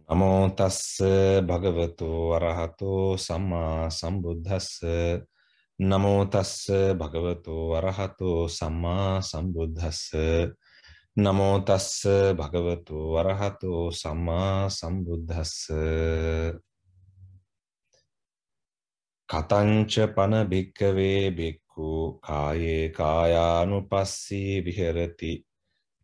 නමෝ තස්ස භගවතු වරහතෝ සම්මා සම්බුද්දස්ස නමෝ තස්ස භගවතු වරහතෝ සම්මා සම්බුද්දස්ස නමෝ තස්ස භගවතු වරහතෝ සම්මා සම්බුද්දස්ස කතංච පන භික්ඛවේ භික්ඛු කායේ කායානුපස්සී විහෙරති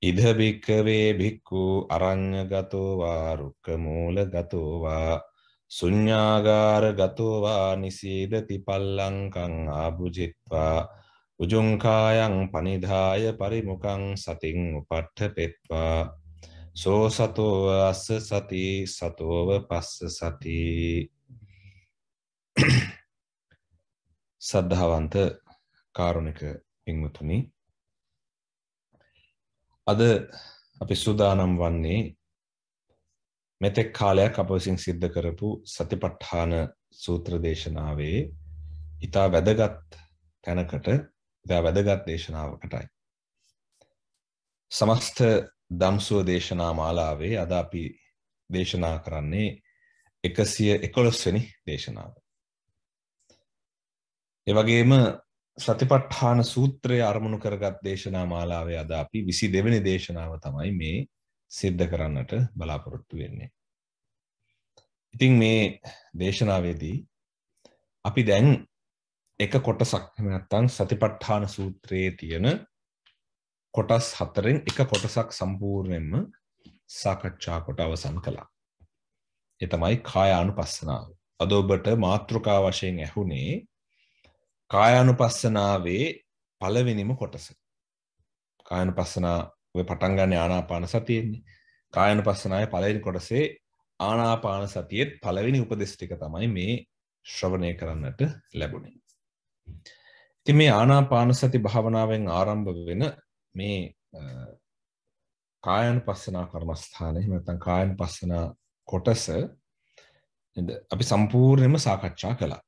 ඉද භික්ඛවේ භික්ඛු අරඤ්ඤගතෝ වා රුක්ඛමූලගතෝ වා ශුඤ්ඤාගාරගතෝ වා නිසීදති පල්ලංකං ආභුජිත්වා උජුං කායං පනිදාය පරිමුඛං සතින් උපට්ඨපෙත්වා සෝ සතෝ අස්ස සති සතෝව පස්ස සති. සද්ධාවන්ත කාරුණික පින්වතුනි, අද අපි සූදානම් වන්නේ මෙතෙක් කාලයක් අප විසින් සිද්ධ කරපු සතිපට්ඨාන සූත්‍ර දේශනාවේ ඉතා වැදගත් තැනකට, ඉතා වැදගත් දේශනාවකටයි. සමස්ත ධම්සුව දේශනා මාලාවේ අද අපි දේශනා කරන්නේ 111 වෙනි දේශනාව. ඒ වගේම සතිපට්ඨාන සූත්‍රය අරමුණු කරගත් දේශනා මාලාවේ අද අපි 22 වෙනි දේශනාව තමයි මේ සිද්ධ කරන්නට බලාපොරොත්තු වෙන්නේ. ඉතින් මේ දේශනාවේදී අපි දැන් එක කොටසක් නැත්නම් සතිපට්ඨාන සූත්‍රයේ තියෙන කොටස් 4න් එක කොටසක් සම්පූර්ණයෙන්ම සාකච්ඡා කොට අවසන් කළා. ඒ තමයි කායානුපස්සනාව. අද ඔබට මාතෘකා වශයෙන් ඇහුනේ කායානුපස්සනාවේ පළවෙනිම කොටස. කායානුපස්සනාවේ පටන් ගන්න ආනාපාන සතියෙන්නේ. කායානුපස්සනාවේ පළවෙනි කොටසේ ආනාපාන සතියේ පළවෙනි උපදේශ ටික තමයි මේ ශ්‍රවණය කරන්නට ලැබුණේ. ඉතින් මේ ආනාපාන සති භාවනාවෙන් ආරම්භ වෙන මේ කායානුපස්සනා කර්මස්ථානයේ නැත්නම් කායානුපස්සනා කොටස අපි සම්පූර්ණයෙන්ම සාකච්ඡා කළා.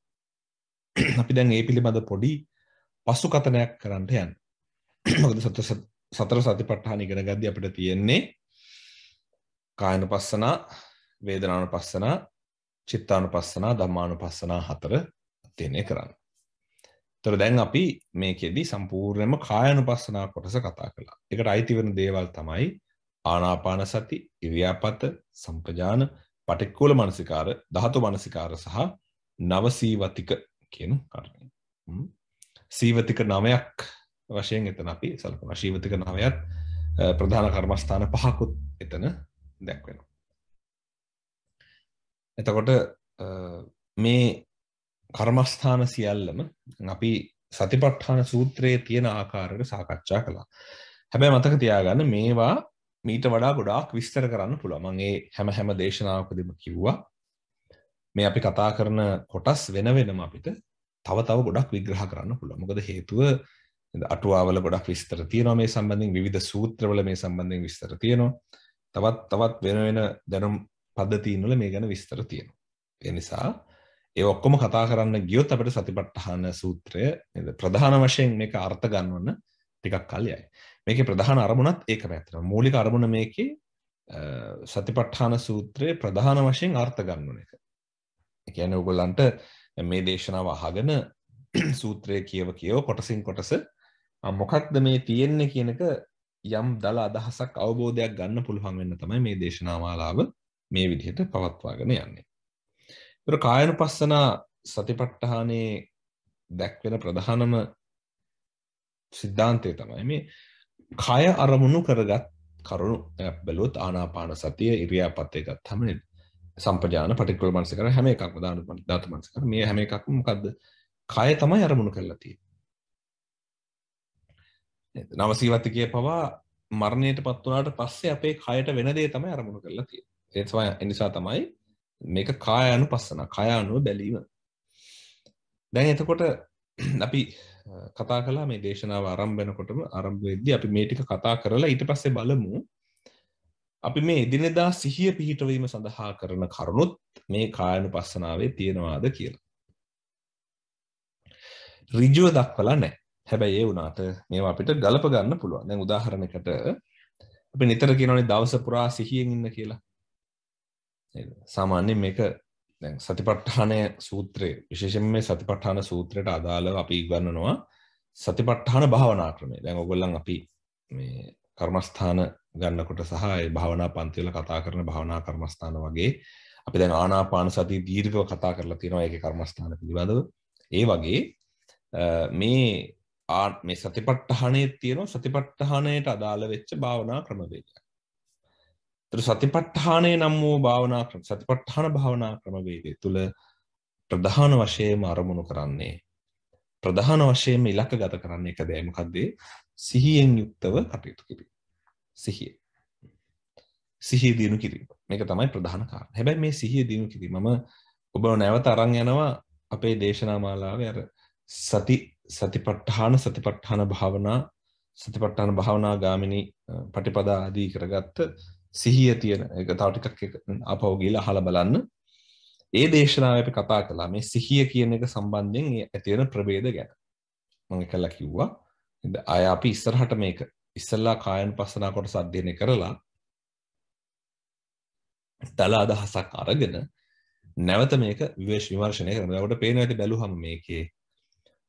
අපි දැන් මේ පිළිබඳ පොඩි පසුකතනයක් කරන්න යන්නේ. මොකද සතර සතිපට්ඨාන ඉගෙන ගද්දී අපිට තියෙන්නේ කායනුපස්සනා, වේදනානුපස්සනා, චිත්තානුපස්සනා, ධම්මානුපස්සනා 4 අධ්‍යයනය කරන්න. ඒතර දැන් අපි මේකෙදි සම්පූර්ණයෙන්ම කායනුපස්සනා කොටස කතා කළා. ඒකට අයිති වෙන දේවල් තමයි ආනාපාන සති, ඉරියාපත, සම්පජාන, පටික්කුල මනසිකාර, ධාතු මනසිකාර සහ නවසීවතික කියන කාරණේ. සීවතික 9ක් වශයෙන් එතන අපි සලකනවා. සීවතික 9ත් ප්‍රධාන කර්මස්ථාන 5කුත් එතන දැක්වෙනවා. එතකොට මේ කර්මස්ථාන සියල්ලම අපි සතිපට්ඨාන සූත්‍රයේ තියෙන ආකාරයට සාකච්ඡා කළා. හැබැයි මතක තියාගන්න මේවා මීට වඩා ගොඩාක් විස්තර කරන්න පුළුවන්. මම මේ හැම දේශනාවකදීම කිව්වා මේ අපි කතා කරන කොටස් වෙන වෙනම අපිට තව ගොඩක් විග්‍රහ කරන්න පුළුවන්. මොකද හේතුව අටුවාවල ගොඩක් විස්තර තියෙනවා මේ සම්බන්ධයෙන්, විවිධ සූත්‍රවල මේ සම්බන්ධයෙන් විස්තර තියෙනවා. තවත් වෙන දැනුම් පද්ධතීන් වල මේ ගැන විස්තර තියෙනවා. ඒ නිසා ඒ ඔක්කොම කතා කරන්න ගියොත් අපිට සතිපට්ඨාන සූත්‍රය ප්‍රධාන වශයෙන් මේක අර්ථ ගන්නවන්න ටිකක් කල් යයි. මේකේ ප්‍රධාන අරමුණත් ඒකම ඇත්තටම. මූලික අරමුණ මේකේ සතිපට්ඨාන සූත්‍රයේ ප්‍රධාන වශයෙන් අර්ථ ගන්නවන එක. ඒ කියන්නේ ඔයගොල්ලන්ට මේ දේශනාව අහගෙන සූත්‍රය කියව කොටසින් කොටස මොකක්ද මේ තියෙන්නේ කියන එක යම් දල අදහසක් අවබෝධයක් ගන්න පුළුවන් වෙන්න තමයි මේ දේශනා මාලාව මේ විදිහට පවත්වාගෙන යන්නේ. ඒතර කායනුපස්සනා සතිපට්ඨානයේ දැක්වෙන ප්‍රධානම සිද්ධාන්තය තමයි මේ කය අරමුණු කරගත් කරුණු බැලුවොත් ආනාපාන සතිය, ඉරියාපතේ ගත්තම සම්පජාන, පටික්කුල මනසිකාර හැම එකක්ම ධාතු මනසිකාර මේ හැම එකක්ම මොකද්ද? කය තමයි අරමුණු කරලා තියෙන්නේ. නවසීවතිකයේ පවා මරණයටපත් වුණාට පස්සේ අපේ කයට වෙන දේ තමයි අරමුණු කරලා තියෙන්නේ. ඒ නිසා තමයි මේක කායානුපස්සන, කය අනුව බැලීම. දැන් එතකොට අපි කතා කළා මේ දේශනාව ආරම්භ වෙද්දී අපි මේ ටික කතා කරලා ඊට පස්සේ බලමු අපි මේ එදිනෙදා සිහිය පිහිටවීම සඳහා කරන කරුණුත් මේ කායනුපස්සනාවේ තියෙනවාද කියලා. ඍජුව දක්වලා නැහැ. හැබැයි ඒ වුණාට මේවා අපිට ගලප ගන්න පුළුවන්. දැන් උදාහරණයකට අපි නිතර කියනවානේ දවස පුරා සිහියෙන් ඉන්න කියලා. සාමාන්‍යයෙන් මේක දැන් සතිපට්ඨාන සූත්‍රයේ විශේෂයෙන්ම මේ සතිපට්ඨාන සූත්‍රයට අදාළව අපි ඉගන්වනවා සතිපට්ඨාන භාවනා ක්‍රමය. දැන් ඔයගොල්ලන් අපි මේ කර්මස්ථාන ගන්නකොට සහ ඒ භාවනා පන්ති වල කතා කරන භාවනා කර්මස්ථාන වගේ අපි දැන් ආනාපාන සතිය දීර්ඝව කතා කරලා තියෙනවා ඒකේ කර්මස්ථාන පිළිබඳව. ඒ වගේ මේ සතිපට්ඨානයේ තියෙන සතිපට්ඨානයට අදාළ වෙච්ච භාවනා ක්‍රමවේදයක්. ඒතර සතිපට්ඨානයේ නම් වූ භාවනා ක්‍රම සතිපට්ඨාන භාවනා ක්‍රමවේදය තුල ප්‍රධාන වශයෙන්ම අරමුණු කරන්නේ ප්‍රධාන වශයෙන්ම ඉලක්කගත කරන්නේ එක දෙයයි මොකද්ද? සිහියෙන් යුක්තව කටයුතු කිරීම. සිහිය දිනු කිරීම. මේක තමයි ප්‍රධාන කාරණා. හැබැයි මේ සිහිය දිනු කිරීම මම ඔබ නැවත අරන් යනවා අපේ දේශනා මාලාවේ අර සතිපට්ඨාන භාවනා ගාමිනී පටිපදා ආදී කරගත්ත සිහිය තියෙන ඒක තව ටිකක් ආපහු ගිහලා අහලා බලන්න. ඒ දේශනාවේ අපි කතා කළා මේ සිහිය කියන එක සම්බන්ධයෙන් ඇති වෙන ප්‍රභේද ගැන. මම එකලා කිව්වා. ආය අපි ඉස්සරහට මේක ඉස්සල්ලා කායानुපස්සනා කොටස අධ්‍යයනය කරලා දල අදහසක් අරගෙන නැවත මේක විමර්ශනය කරනවා. ඒකට පේනවා ඇති බැලුවම මේකේ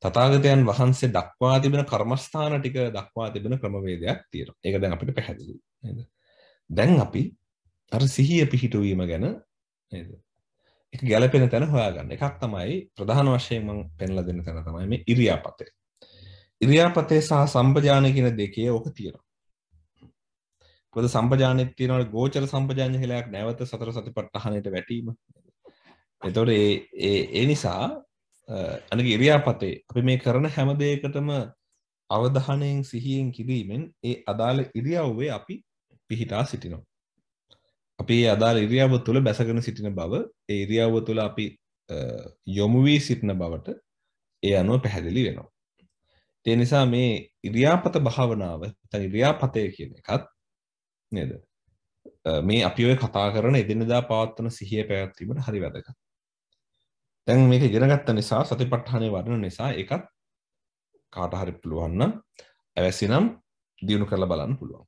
තථාගතයන් වහන්සේ දක්වා තිබෙන කර්මස්ථාන ටික දක්වා තිබෙන ක්‍රමවේදයක් තියෙනවා. ඒක දැන් අපිට පැහැදිලියි. නේද? දැන් අපි අර සිහිය පිහිටුවීම ගැන නේද? ඒක ගැළපෙන තැන හොයාගන්න. එකක් තමයි ප්‍රධාන වශයෙන් මම පෙන්ලා දෙන්න තැන තමයි මේ ඉරියාපතේ. ඉරියාපතේ සහ සම්පජානය කියන දෙකේ ඕක තියෙනවා. මොකද සම්පජානෙත් තියෙනවා ගෝචර සම්පජාඤ්ඤ හිලයක් නැවත සතර සතිපට්ඨානෙට වැටීම. එතකොට ඒ නිසා අනික ඉරියාපතේ අපි මේ කරන හැම දෙයකටම අවධානයෙන් සිහියෙන් කිරීමෙන් ඒ අදාළ ඉරියව්වේ අපි පිහිටා සිටිනවා. අපි ඒ අදාළ ඉරියව්ව තුළ බැසගෙන සිටින බව, ඒ ඉරියව්ව තුළ අපි යොමු වී සිටින බවට ඒ අනුව පැහැදිලි වෙනවා. ඒ නිසා මේ ඉරියාපත භාවනාව, නැත්නම් ඉරියාපතේ කියන එකත් නේද? මේ අපි ඔය කතා කරන එදිනෙදා පවත්වන සිහිය පැවැත්වීමට හරි වැදගත්. දැන් මේක ඉගෙන ගත්ත නිසා සතිපට්ඨානය වඩන නිසා ඒකත් කාට හරි පුළුවන් නම් අවැසිනම් දියුණු කරලා බලන්න පුළුවන්.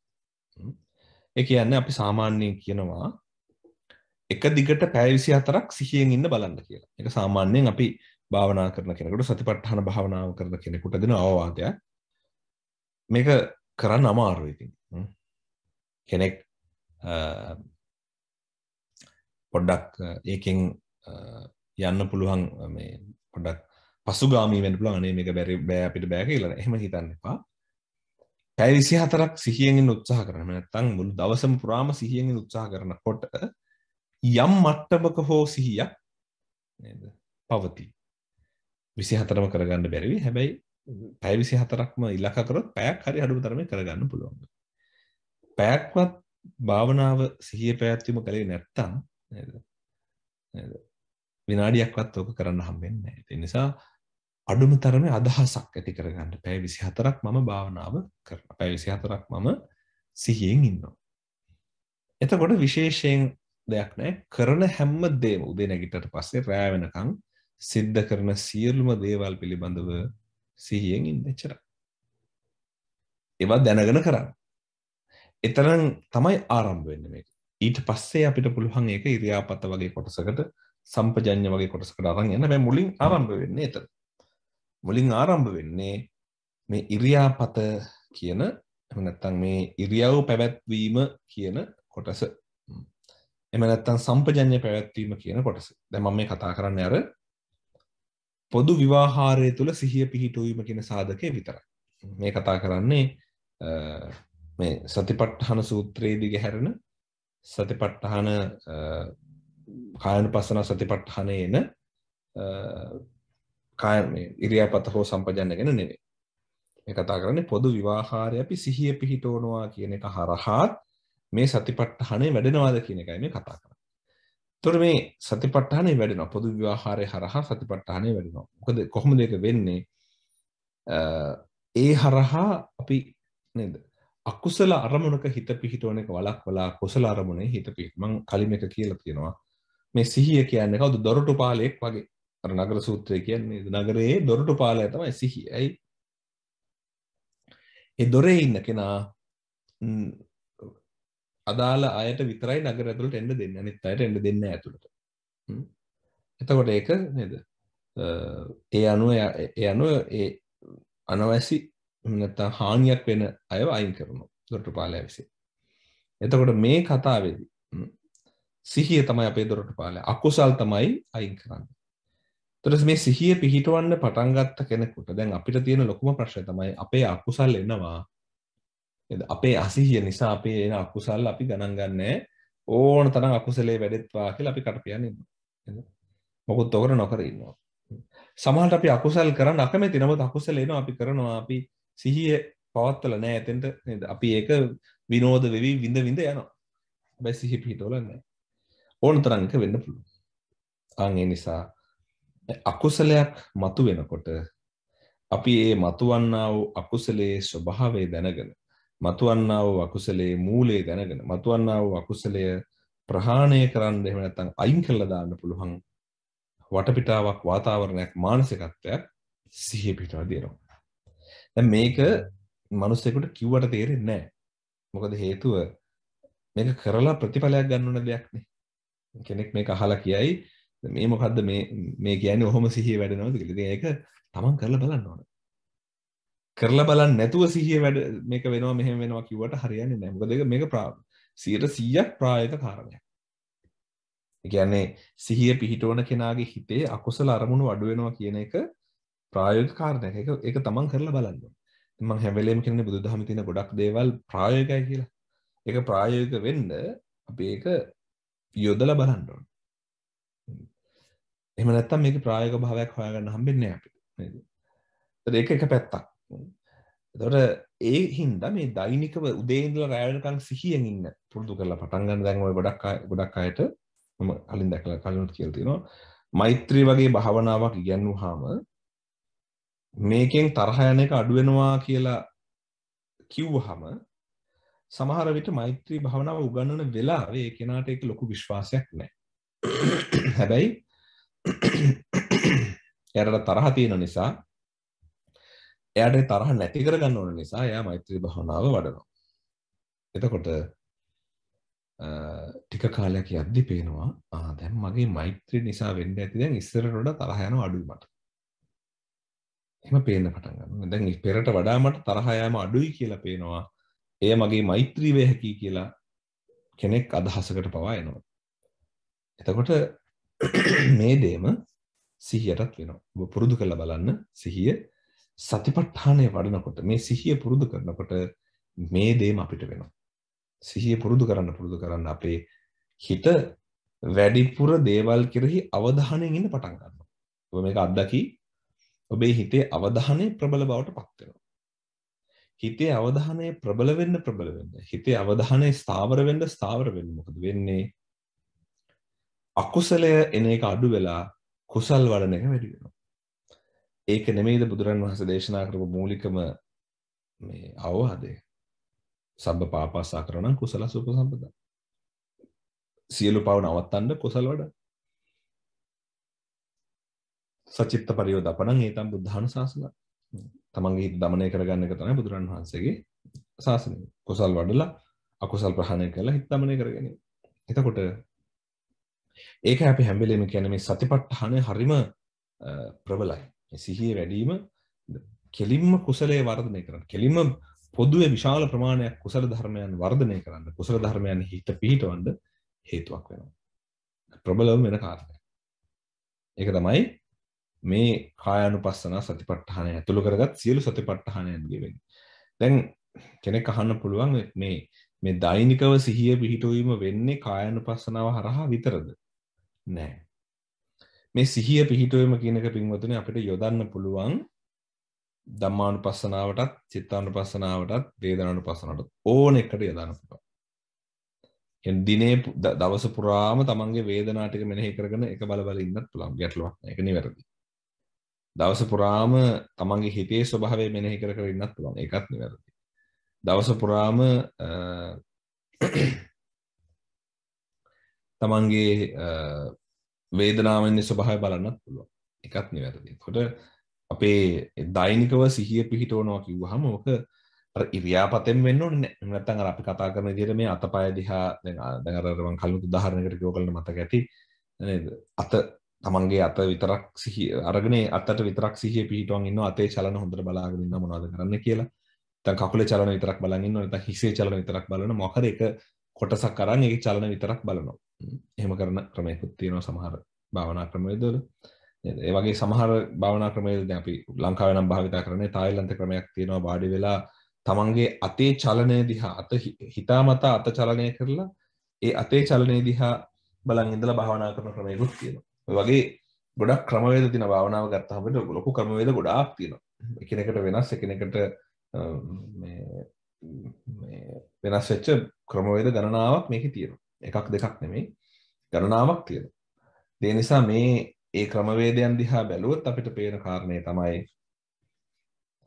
ඒ කියන්නේ අපි සාමාන්‍යයෙන් කියනවා එක දිගට පැය 24ක් සිහියෙන් ඉන්න බලන්න කියලා. ඒක සාමාන්‍යයෙන් අපි භාවනා කරන කෙනෙකුට සතිපට්ඨාන භාවනාව කරන කෙනෙකුට දෙන අවවාදයක්. මේක කරන්න අමාරුයි ඉතින්. කෙනෙක් පොඩ්ඩක් ඒකෙන් යන්න පුළුවන් මේ පොඩ්ඩක් පසුගාමී වෙන්න පුළුවන්. අනේ මේක බෑ අපිට බෑ කියලා. එහෙම හිතන්න එපා. පැය 24ක් සිහියෙන් ඉන්න උත්සාහ කරන්න. නැත්නම් මුළු දවසම පුරාම සිහියෙන් ඉන්න උත්සාහ කරනකොට යම් මට්ටමක හෝ සිහියක් නේද පවතී. 24ම කරගන්න බැරි වෙයි. හැබැයි පැය 24ක්ම ඉලක්ක කරොත් පැයක් හරි අඩුම තරමේ කරගන්න පුළුවන්. පැයක්වත් භාවනාව සිහිය පැවැත්වීම කලේ නැත්තම් නේද? නේද? විනාඩියක්වත් ඔක කරන්න හම්බෙන්නේ නැහැ. ඒ නිසා අඩුම තරමේ අදහසක් ඇති කරගන්න. පැය 24ක් මම භාවනාව කරනවා. පැය 24ක් මම සිහියෙන් ඉන්නවා. එතකොට විශේෂයෙන් දෙයක් නැහැ. කරන හැම දෙයක්ම උදේ නැගිටට පස්සේ රැය වෙනකන් සිද්ධ කරන සියලුම දේවල් පිළිබඳව සිහියෙන් ඉන්න එච්චරයි. ඒවා දැනගෙන කරන්න. එතරම් තමයි ආරම්භ වෙන්නේ මේක. ඊට පස්සේ අපිට පුළුවන් ඒක ඉරියාපත වගේ කොටසකට සම්පජඤ්ඤ වගේ කොටසකට අරන් යන්න. හැබැයි මුලින් ආරම්භ වෙන්නේ එතන. මුලින් ආරම්භ වෙන්නේ මේ ඉරියාපත කියන එහෙම නැත්නම් මේ ඉරියව් පැවැත්වීම කියන කොටස. එහෙම නැත්නම් සම්පජඤ්ඤ පැවැත්වීම කියන කොටස. දැන් මම මේ කතා කරන්නේ අර පොදු විවාහාරය තුල සිහිය පිහිටුවීම කියන සාධකේ විතරයි. මේ කතා කරන්නේ මේ සතිපට්ඨාන සූත්‍රයේදී ගැහැරෙන සතිපට්ඨාන කායानुපස්සන සතිපට්ඨානයේ එන කාය මේ ඉරියාපත හෝ සම්පජඤ්ඤ ගැන නෙවෙයි. මේ කතා කරන්නේ පොදු විවාහාරය අපි සිහිය පිහිටවනවා කියන එක හරහා මේ සතිපට්ඨානේ වැඩෙනවාද කියන එකයි මේ කතා කරන්නේ. ඒතකොට මේ සතිපට්ඨානේ වැඩෙනවා පොදු විවාහාරය හරහා සතිපට්ඨානේ වැඩෙනවා. මොකද කොහොමද ඒක වෙන්නේ? ඒ හරහා අපි නේද අකුසල අරමුණක හිත පිහිටවන එක වළක්වලා කුසල අරමුණේ හිත පිහිට. මම කලින් එක කියලා තියෙනවා. මේ සිහිය කියන්නේ කවුද? දොරටු පාලයක් වගේ. අර නගර සූත්‍රය කියන්නේ නගරයේ දොරටු පාලය තමයි සිහිය. ඇයි? ඒ දොරේ ඉන්න කෙනා අදාළ අයට විතරයි නගර ඇතුළට එන්න දෙන්නේ. අනිත් අයට එන්න දෙන්නේ නැහැ ඇතුළට. එතකොට ඒක නේද? ඒ අනුව ඒ අනවශ්‍ය නැත්නම් හානියක් වෙන අයව අයින් කරනවා දොරටුපාලයා විසින්. එතකොට මේ කතාවේදී සිහිය තමයි අපේ දොරටුපාලයා. අකුසල් තමයි අයින් කරන්නේ. එතකොට මේ සිහිය පිහිටවන්න පටන් ගත්ත කෙනෙකුට දැන් අපිට තියෙන ලොකුම ප්‍රශ්නේ තමයි අපේ අකුසල් එනවා. අපේ අසිහිය නිසා අපේ එන අකුසල් අපි ගණන් ගන්නෑ. ඕන තරම් අකුසලේ වැඩෙත්වා කියලා අපි කටපියන් ඉන්නවා. මොකොත් ඔකර නොකර ඉන්නවා. සමහරට අපි අකුසල් කරන්න අකමැති නමුත් අකුසල එනවා අපි කරනවා අපි සිහිය පවත්වලා නැහැ එතෙන්ට නේද? අපි ඒක විනෝද වෙවි විඳ විඳ යනවා. හැබැයි සිහිය පිහිටවලා නැහැ. ඕන තරම් එක වෙන්න පුළුවන්. ඒ නිසා අකුසලයක් මතු වෙනකොට අපි ඒ මතුවන්නා වූ අකුසලයේ ස්වභාවය දැනගෙන මතුවන්නා වූ අකුසලයේ මූලය දැනගෙන මතුවන්නා වූ අකුසලය ප්‍රහාණය කරන්න එහෙම නැත්නම් අයින් කරලා දාන්න පුළුවන් වටපිටාවක් වාතාවරණයක් මානසිකත්වයක් සිහිය පිටව දෙනවා. දැන් මේක මිනිස්සුෙකුට කිව්වට තේරෙන්නේ නැහැ. මොකද හේතුව මේක කරලා ප්‍රතිඵලයක් ගන්න ඕන දෙයක් නේ. කෙනෙක් මේක අහලා කියයි මේ මොකද්ද මේ කියන්නේ ඔහොම සිහිය වැඩෙනවද කියලා. ඉතින් ඒක තමන් කරලා බලන්න ඕන. කරලා බලන්න නැතුව සිහිය වැඩ මේක වෙනවා මෙහෙම වෙනවා කිව්වට හරියන්නේ නැහැ. මොකද මේක 100% ප්‍රායෝගික කාරණයක්. ඒ කියන්නේ සිහිය පිහිටවන කෙනාගේ හිතේ අකුසල අරමුණු අඩු වෙනවා කියන එක ප්‍රායෝගික කාරණයක්. ඒක තමන් කරලා බලන්න ඕන. මම හැම වෙලේම කියන්නේ බුදුදහමේ තියෙන ගොඩක් දේවල් ප්‍රායෝගිකයි කියලා. ඒක ප්‍රායෝගික වෙන්න අපි ඒක යොදලා බලන්න ඕන. එහෙම නැත්නම් මේකේ ප්‍රායෝගික භාවයක් හොයාගන්න හම්බෙන්නේ නැහැ අපිට. නේද? ඒක එක පැත්තක්. එතකොට ඒ හින්දා මේ දෛනිකව උදේ ඉඳලා රැ වෙනකන් සිහියෙන් ඉන්න පුරුදු කරලා පටන් ගන්න දැන් ඔය ගොඩක් අයට මම කලින් දැකලා කලිනුත් කියලා තියෙනවා මෛත්‍රී වගේ භාවනාවක් ඉගෙනුවාම මේකෙන් තරහ යන එක අඩු වෙනවා කියලා කිව්වහම සමහර විට මෛත්‍රී භාවනාව උගන්වන වෙලාවේ ඒ කෙනාට ඒක ලොකු විශ්වාසයක් නැහැ. හැබැයි එයාට තරහ තියෙන නිසා එයාට තරහ නැති කරගන්න ඕන නිසා එයා මෛත්‍රී භාවනාව වඩනවා. එතකොට ටික කාලයක් යද්දි පේනවා දැන් මගේ මෛත්‍රී නිසා වෙන්න ඇති දැන් ඉස්සරට වඩා තරහ යනවා අඩුයි මට. එහෙම පේන්න පටන් ගන්නවා. දැන් පෙරට වඩා මට තරහ යෑම අඩුයි කියලා පේනවා. එය මගේ මෛත්‍රී වේ හැකි කියලා කෙනෙක් අදහසකට පවා එනවා. එතකොට මේ දේම සිහියටත් වෙනවා. ඔබ පුරුදු කරලා බලන්න සිහිය සතිපට්ඨානය වඩනකොට මේ සිහිය පුරුදු කරනකොට මේ දේම අපිට වෙනවා. සිහිය පුරුදු කරන්න අපේ හිත වැඩිපුර දේවල් කෙරෙහි අවධානයෙන් ඉන්න පටන් ගන්නවා. ඔබ මේක අත්දකි ඔබේ හිතේ අවධානය ප්‍රබල බවට පත් වෙනවා. හිතේ අවධානය ප්‍රබල වෙන්න හිතේ අවධානය ස්ථාවර වෙන්න මොකද වෙන්නේ? අකුසලය එන එක අඩු වෙලා කුසල් වඩන එක වැඩි වෙනවා. ඒක නෙමෙයිද බුදුරන් වහන්සේ දේශනා කරපු මූලිකම මේ අවවාදය. සබ්බ පාපස්සා කරණං කුසලස උපසම්පදා. සියලු පව නවත්තන්න කුසල වඩන්න. සචිත්ත පරියෝදපණං ඒතම් බුද්ධාන ශාසන. තමන්ගේ හිත දමනය කරගන්න එක තමයි බුදුරන් වහන්සේගේ ශාසනය. කුසල් වඩලා අකුසල් ප්‍රහාණය කරලා හිත දමනය කරගැනීම. එතකොට ඒක අපි හැම වෙලේම කියන්නේ මේ සතිපට්ඨානය හරිම ප්‍රබලයි. සිහිය වැඩිම කෙලින්ම කුසලයේ වර්ධනය කරන්න. කෙලින්ම පොදුවේ විශාල ප්‍රමාණයක් කුසල ධර්මයන් වර්ධනය කරන්න. කුසල ධර්මයන් හිත පිහිටවන්න හේතුවක් වෙනවා. ප්‍රබලවම වෙන කාරණයක්. ඒක තමයි මේ කායානුපස්සන සතිපට්ඨානය ඇතුළු කරගත් සියලු සතිපට්ඨානයන්ගේ වෙන්නේ. දැන් කෙනෙක් අහන්න පුළුවන් මේ දෛනිකව සිහිය පිහිටවීම වෙන්නේ කායානුපස්සනාව හරහා විතරද? නෑ. මේ සිහිය පිහිටවීම කියන එක පින්වතුනි අපිට යොදන්න පුළුවන් ධම්මානුපස්සනාවටත්, චිත්තානුපස්සනාවටත්, වේදනානුපස්සනාවටත් ඕන එකට යොදන්න පුළුවන්. කියන්නේ දිනේ දවස පුරාම තමන්ගේ වේදනා ටික මෙනෙහි කරගෙන එක බල බල ඉන්නත් පුළුවන්. ගැටලුවක් නෑ. ඒක නිවැරදි. දවස පුරාම තමන්ගේ හිතේ ස්වභාවය මෙනෙහි කර කර ඉන්නත් පුළුවන්. ඒකත් නිවැරදි. දවස පුරාම තමන්ගේ වේදනාවෙන් ස්වභාවය බලන්නත් පුළුවන්. ඒකත් නිවැරදි. එතකොට අපේ දෛනිකව සිහිය පිහිටවනවා කිව්වහම ඕක අර ඉරියාපතෙන් වෙන්න ඕනේ නැහැ. එහෙම නැත්නම් අර අපි කතා කරන විදිහට මේ අතපය දිහා දැන් අර මම කලින් උදාහරණයකට කිව්ව කලන මතක ඇති නේද? අත තමන්ගේ අත විතරක් සිහිය අරගෙන අතට විතරක් සිහිය පිහිටුවන් ඉන්නවා අතේ චලන හොඳට බලාගෙන ඉන්නවා මොනවද කරන්න කියලා. නැත්නම් කකුලේ චලන විතරක් බලන් ඉන්නවා නැත්නම් හිසේ චලන විතරක් බලනවා මොකද ඒක කොටසක් අරන් ඒකේ චලන විතරක් බලනවා. එහෙම කරන ක්‍රමයකුත් තියෙනවා සමහර භාවනා ක්‍රමවේදවල. නේද? ඒ වගේ සමහර භාවනා ක්‍රමවේද දැන් අපි ලංකාවේ නම් භාවිතා කරන්නේ තායිලන්ත ක්‍රමයක් තියෙනවා වාඩි වෙලා තමන්ගේ අතේ චලනය දිහා අත හිතාමතා අත චලනය කරලා ඒ අතේ චලනය දිහා බලන් ඉඳලා භාවනා කරන ක්‍රමයකුත් තියෙනවා. ඔය වගේ ගොඩක් ක්‍රමවේද තියෙන භාවනාව ගත්තාම ලොකු ක්‍රමවේද ගොඩාක් තියෙනවා. එකිනෙකට වෙනස් එකිනෙකට වෙනස් වෙච්ච ක්‍රමවේද ගණනාවක් මේකේ තියෙනවා. එකක් දෙකක් නෙමෙයි ගණනාවක් තියෙනවා. ඒ නිසා මේ ඒ ක්‍රමවේදයන් දිහා බැලුවොත් අපිට පේන කාරණේ තමයි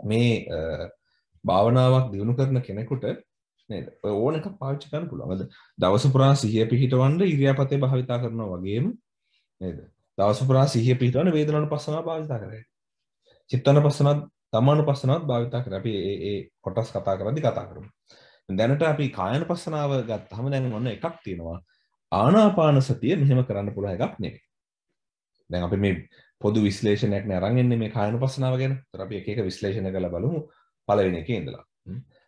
මේ භාවනාවක් දියුණු කරන කෙනෙකුට නේද ඔය ඕන එකක් පාවිච්චි කරන්න පුළුවන්. අද දවස පුරා සිහිය පිහිටවන්න ඉරියාපතේ භාවිතා කරනවා වගේම නේද? දවස පුරා සිහිය පිහිටවන්න වේදනානුපස්සනාව භාවිතා කරන්නේ. චිත්තානුපස්සනාව, ධම්මානුපස්සනාවත් භාවිතා කරලා අපි ඒ කොටස් කතා කරද්දී කතා කරමු. දැනට අපි කායानुපස්සනාව ගත්තාම දැන් ඔන්න එකක් තියෙනවා. ආනාපාන සතිය මෙහෙම කරන්න පුළුවන් එකක් නෙවෙයි. දැන් අපි මේ පොදු විශ්ලේෂණයක් නේ අරන් එන්නේ මේ කායानुපස්සනාව ගැන. ඒතර අපි එක එක විශ්ලේෂණ කරලා බලමු පළවෙනි එකේ ඉඳලා.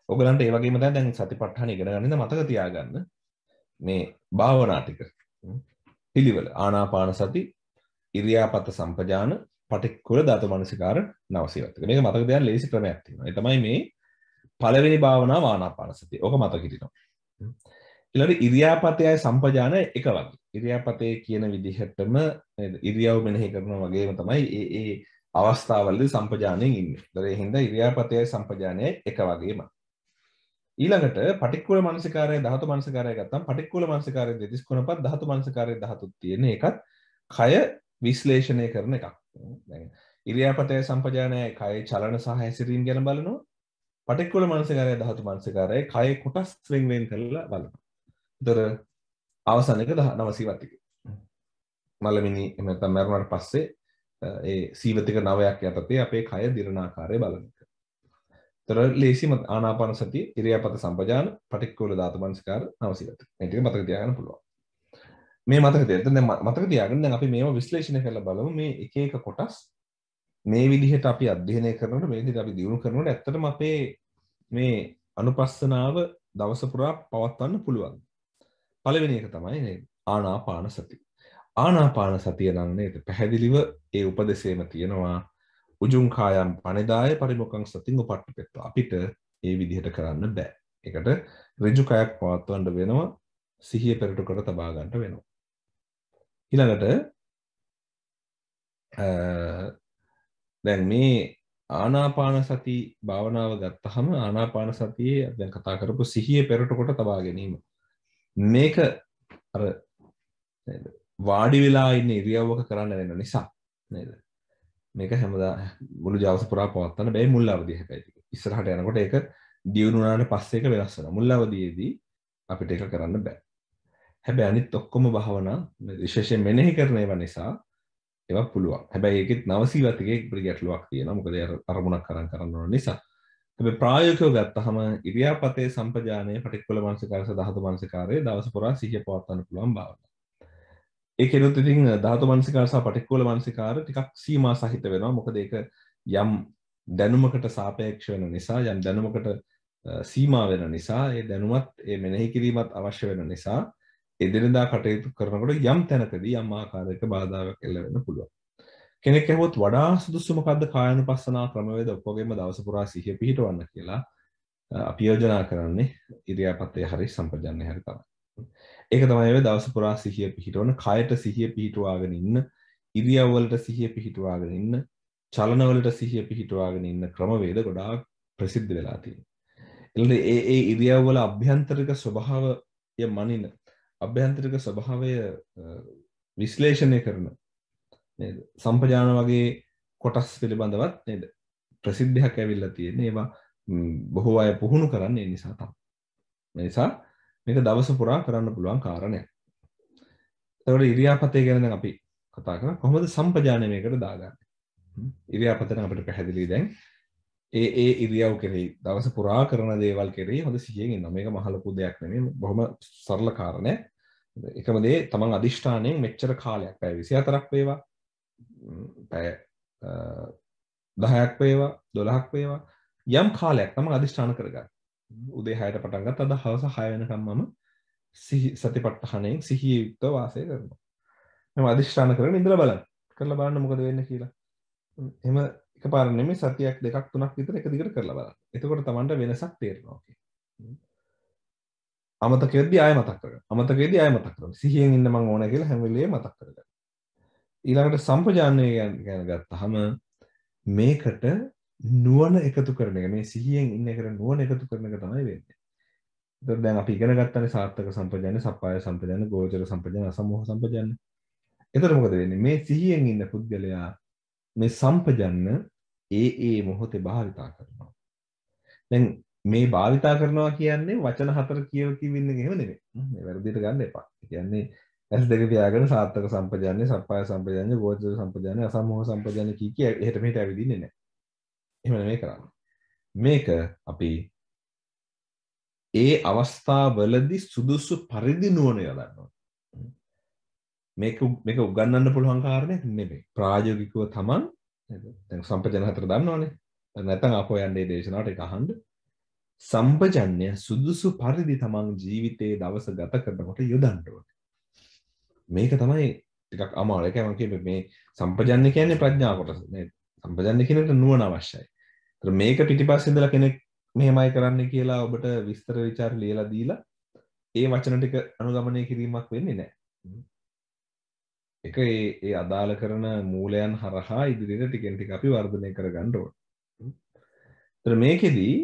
ඔයගලන්ට ඒ වගේම තමයි දැන් සතිපට්ඨාන ඉගෙන ගන්න ඉඳ මතක තියාගන්න මේ භාවනා ටික. පිළිවෙල ආනාපාන සති, ඉරියාපත සම්පජාන, පටික්කුල ධාතු මනසිකාර නවසීවත්ක. මේක මතක තියාගන්න ලේසි ක්‍රමයක් තියෙනවා. ඒ තමයි මේ පළවෙනි භාවනාව ආනාපාන සතිය. ඕක මතක හිටිනවා. ඊළඟට ඉරියාපතයයි සම්පජානය එක වගේ. ඉරියාපතේ කියන විදිහටම නේද? ඉරියව් මෙනෙහි කරනවා වගේම තමයි ඒ අවස්ථාවවලදී සම්පජානයෙන් ඉන්නේ. ඒ හින්දා ඉරියාපතයයි සම්පජානයයි එක වගේම. ඊළඟට පටික්කුල මනසිකාරය ධාතු මනසිකාරය ගත්තම පටික්කුල මනසිකාරය දෙතිස් කුණපත් ධාතු මනසිකාරය ධාතුත් තියෙන එකත් කය විශ්ලේෂණය කරන එකක්. දැන් ඉරියාපතේ සම්පජානයයි කයේ චලන සහ හැසිරීම ගැන බලනවා. පටික්කුල මනසිකාරය ධාතු මනසිකාරය කයේ කොටස් වෙන් කරලා බලනවා. ඒතර අවසාන එක නවසීවතික. මලමිනි එහෙම නැත්නම් මරණයට පස්සේ ඒ සීවතික නවයක් යටතේ අපේ කය දිරණ ආකාරය බලන එක. තර ලේසිම ආනාපාන සතිය ඉරියාපත සම්පජාන පටික්කුල ධාතු මනසිකාර නවසීවතික. මේ ටික මතක තියාගන්න පුළුවන්. මේ මතක තියාගන්න දැන් මතක තියාගන්න දැන් අපි මේව විශ්ලේෂණය කරලා බලමු මේ එක එක කොටස් මේ විදිහට අපි අධ්‍යයනය කරනකොට මේ විදිහට අපි දියුණු කරනකොට ඇත්තටම අපේ මේ අනුපස්සනාව දවස පුරා පවත්වන්න පුළුවන්. පළවෙනි එක තමයි නේද ආනාපාන සතිය. ආනාපාන සතිය නම් නේද පැහැදිලිව ඒ උපදේශයේම තියෙනවා උජුං කායම් පනිදාය පරිමුඛං සතින් උපට්ඨපෙත්ත. අපිට ඒ විදිහට කරන්න බෑ. ඒකට ඍජු කයක් පවත්වන්න වෙනවා. සිහිය පෙරට කර තබා ගන්න වෙනවා. ඊළඟට දැන් මේ ආනාපාන සති භාවනාව ගත්තහම ආනාපාන සතියේ දැන් කතා කරපු සිහිය පෙරට කොට තබා ගැනීම. මේක අර නේද වාඩි වෙලා ඉන්න ඉරියව්වක කරන්න වෙන නිසා නේද මේක හැමදා මුළු දවස පුරා පවත්වන්න බෑ මුල් අවදිය හැබැයි ඉස්සරහට යනකොට ඒක දියුණු වුණාට පස්සේ ඒක වෙනස් වෙනවා මුල් අවදියේදී අපිට ඒක කරන්න බෑ හැබැයි අනිත් ඔක්කොම භාවනා විශේෂයෙන් මෙනෙහි කරන ඒවා නිසා ඒවා පුළුවන් හැබැයි ඒකෙත් නවසීවතිකේ ගැටලුවක් තියෙනවා මොකද අරමුණක් කරන්න ඕන නිසා හැබැයි ප්‍රායෝගිකව ගත්තහම ඉරියාපතේ සම්පජානයේ පටික්කුල මනසිකාර සහ ධාතු මනසිකාරයේ දවස පුරා සිහිය පවත්වන්න පුළුවන් භාවනාව. ඒකෙනුත් ඉතින් ධාතු මනසිකාර සහ පටික්කුල මනසිකාර ටිකක් සීමා සහිත වෙනවා. මොකද ඒක යම් දැනුමකට සාපේක්ෂ වෙන නිසා යම් දැනුමකට සීමා වෙන නිසා ඒ දැනුමත් ඒ මෙනෙහි කිරීමත් අවශ්‍ය වෙන නිසා එදිනදා කටයුතු කරනකොට යම් තැනකදී යම් ආකාරයක බාධාවක් එල්ල වෙන්න පුළුවන්. කෙනෙක් ඇහුවොත් වඩා සුදුසු මොකද්ද කායानुපස්සනා ක්‍රමවේද ඔක්කොගෙම දවස පුරා සිහිය පිහිටවන්න කියලා අපි යෝජනා කරන්නේ ඉරියාපතේ හරි සම්පජාන්නේ හරි තමයි. ඒක තමයි ඔය දවස පුරා සිහිය පිහිටවන කයට සිහිය පිහිටුවාගෙන ඉන්න ඉරියව් වලට සිහිය පිහිටුවාගෙන ඉන්න චලන වලට සිහිය පිහිටුවාගෙන ඉන්න ක්‍රමවේද ගොඩාක් ප්‍රසිද්ධ වෙලා තියෙනවා. එතකොට ඒ ඉරියව් වල අභ්‍යන්තරික ස්වභාවය මනින අභ්‍යන්තරික ස්වභාවය විශ්ලේෂණය කරන නේද සම්පජාන වගේ කොටස් පිළිබඳවත් නේද ප්‍රසිද්ධියක් ඇවිල්ලා තියෙන ඒවා බොහෝ අය පුහුණු කරන්නේ ඒ නිසා තමයි. ඒ නිසා මේක දවස පුරා කරන්න පුළුවන් කාරණයක්. ඒතකොට ඉරියාපතේ ගැන දැන් අපි කතා කරා කොහොමද සම්පජානය මේකට දාගන්නේ. ඉරියාපතෙන් අපිට පැහැදිලි දැන් ඒ ඉරියව් කෙරෙහි දවස පුරා කරන දේවල් කෙරෙහි හොඳ සිහියෙන් ඉන්නවා. මේක මහ ලොකු දෙයක් නෙමෙයි. බොහොම සරල කාරණයක්. එකම දේ තමන් අදිෂ්ඨානයෙන් මෙච්චර කාලයක් පැය 24ක් වේවා. පැය 10ක් වේවා 12ක් වේවා යම් කාලයක් තමන් අදිෂ්ඨාන කරගන්න. උදේ 6ට පටන් ගත්තා අද හවස 6 වෙනකම් මම සතිපට්ඨානයෙන් සිහිය යුක්තව වාසය කරනවා. මම අදිෂ්ඨාන කරගෙන ඉඳලා බලන්න. කරලා බලන්න මොකද වෙන්නේ කියලා. එහෙම එකපාර නෙමෙයි සතියක් දෙකක් තුනක් විතර එක දිගට කරලා බලන්න. එතකොට තමන්ට වෙනසක් තේරෙනවා. අමතක වෙද්දී ආයෙ මතක් කරගන්න. අමතක වෙද්දී ආයෙ මතක් කරගන්න. සිහියෙන් ඉන්න මම ඕන කියලා හැම වෙලේම මතක් කරගන්න. ඊළඟට සම්පජානනය ගැන ගත්තාම මේකට නුවණ එකතු කරන එක මේ සිහියෙන් ඉන්න එකට නුවණ එකතු කරන එක තමයි වෙන්නේ. ඒතකොට දැන් අපි ඉගෙන ගත්තනේ සාර්ථක සම්පජානනය, සප්පාය සම්පජානනය, ගෝචර සම්පජානනය, අසමෝහ සම්පජානනය. එතකොට මොකද වෙන්නේ? මේ සිහියෙන් ඉන්න පුද්ගලයා මේ සම්පජන්න ඒ මොහොතේ භාවිතා කරනවා. දැන් මේ භාවිතා කරනවා කියන්නේ වචන හතර කියවින්න එහෙම නෙමෙයි. මේ වැරදියට ගන්න එපා. ඒ කියන්නේ ඇස් දෙක පියාගෙන සාර්ථක සම්පජානනය, සප්පාය සම්පජානනය, ගෝචර සම්පජානනය, අසමෝහ සම්පජානනය කී එහෙට මෙහෙට ඇවිදින්නේ නැහැ. එහෙම නෙමෙයි කරන්නේ. මේක අපි ඒ අවස්ථාවවලදී සුදුසු පරිදි නුවණ යොදන්න. මේක උගන්වන්න පුළුවන් කාරණයක් නෙමෙයි. ප්‍රායෝගිකව තමන් දැන් සම්පජාන හතර දන්නවනේ. නැත්නම් අපෝ යන්නේ දේශනාවට ඒක අහන්න. සම්පජන්‍ය සුදුසු පරිදි තමන් ජීවිතයේ දවස ගත කරනකොට යොදන්න ඕනේ. මේක තමයි ටිකක් අමාරු. ඒකයි මම කියන්නේ මේ සම්පජන්‍ය කියන්නේ ප්‍රඥාව කොටස. නේද? සම්පජන්‍ය කියන එක නුවණ අවශ්‍යයි. ඒතර මේක පිටිපස්සේ ඉඳලා කෙනෙක් මෙහෙමයි කරන්න කියලා ඔබට විස්තර විචාර ලියලා දීලා ඒ වචන ටික අනුගමනය කිරීමක් වෙන්නේ නැහැ. එක ඒ අදාළ කරන මූලයන් හරහා ඉදිරියට ටිකෙන් ටික අපි වර්ධනය කරගන්න ඕනේ. ඒතර මේකෙදී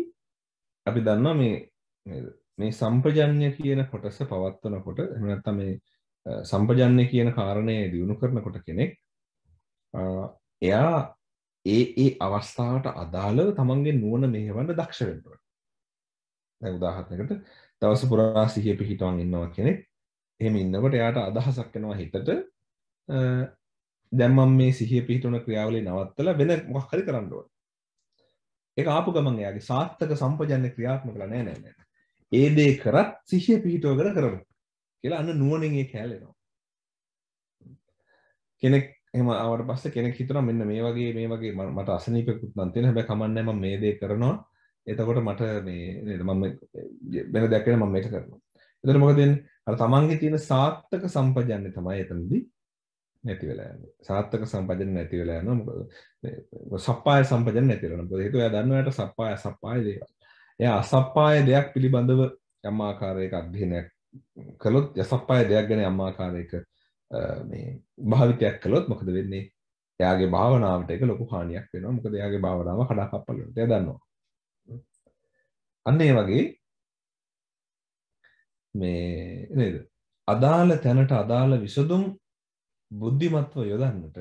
අපි දන්නවා මේ සම්පජන්‍ය කියන කොටස පවත්වනකොට එහෙම නැත්නම් මේ සම්පජන්‍ය කියන කාරණය දිනු කරනකොට කෙනෙක් එයා ඒ අවස්ථාවට අදාළව තමන්ගේ නුවණ මෙහෙවන්න දක්ෂ වෙන්න ඕනේ. දැන් උදාහරණයකට දවස පුරා සිහිය පිහිටවන් ඉන්නවා කෙනෙක්. එහෙම ඉන්නකොට එයාට අදහසක් එනවා හිතට දැන් මම මේ සිහිය පිහිටවන ක්‍රියාවලිය නවත්තලා වෙන මොකක් හරි කරන්න ඕනේ. ඒක ආපු ගමන් එයාගේ සාර්ථක සම්පජන්‍ය ක්‍රියාත්මක කරලා නෑ. ඒ දේ කරත් සිහිය පිහිටවගෙන කරමු කියලා අන්න නුවණින් ඒක හැලෙනවා. කෙනෙක් එහෙම ආවට පස්සේ කෙනෙක් හිතනවා මෙන්න මේ වගේ මට අසනීපෙකුත් නම් තියෙන හැබැයි කමන්නේ මම මේ දේ කරනවා. එතකොට මට මේ නේද මම වෙන දෙයක් වෙන මම මේක කරනවා. එතකොට මොකද වෙන්නේ? අර තමන්ගේ තියෙන සාර්ථක සම්පජන්‍ය තමයි එතනදී නැති වෙලා යන්නේ. සාර්ථක සම්පජන්‍ය නැති වෙලා යනවා. මොකද සප්පාය සම්පජන්‍ය නැති වෙනවා. මොකද හේතුව එයා දන්නවා යට සප්පාය දේවල්. එයා අසප්පාය දෙයක් පිළිබඳව යම් ආකාරයක අධ්‍යයනයක් කළොත් යසප්පාය දෙයක් ගැන යම් ආකාරයක මේ භාවිතයක් කළොත් මොකද වෙන්නේ? එයාගේ භාවනාවට ඒක ලොකු හානියක් වෙනවා. මොකද එයාගේ භාවනාව කඩාකප්පල් වෙනවා. එයා දන්නවා. අන්න ඒ වගේ මේ නේද? අදාළ තැනට අදාළ විසඳුම් බුද්ධිමත්ව යොදන්නට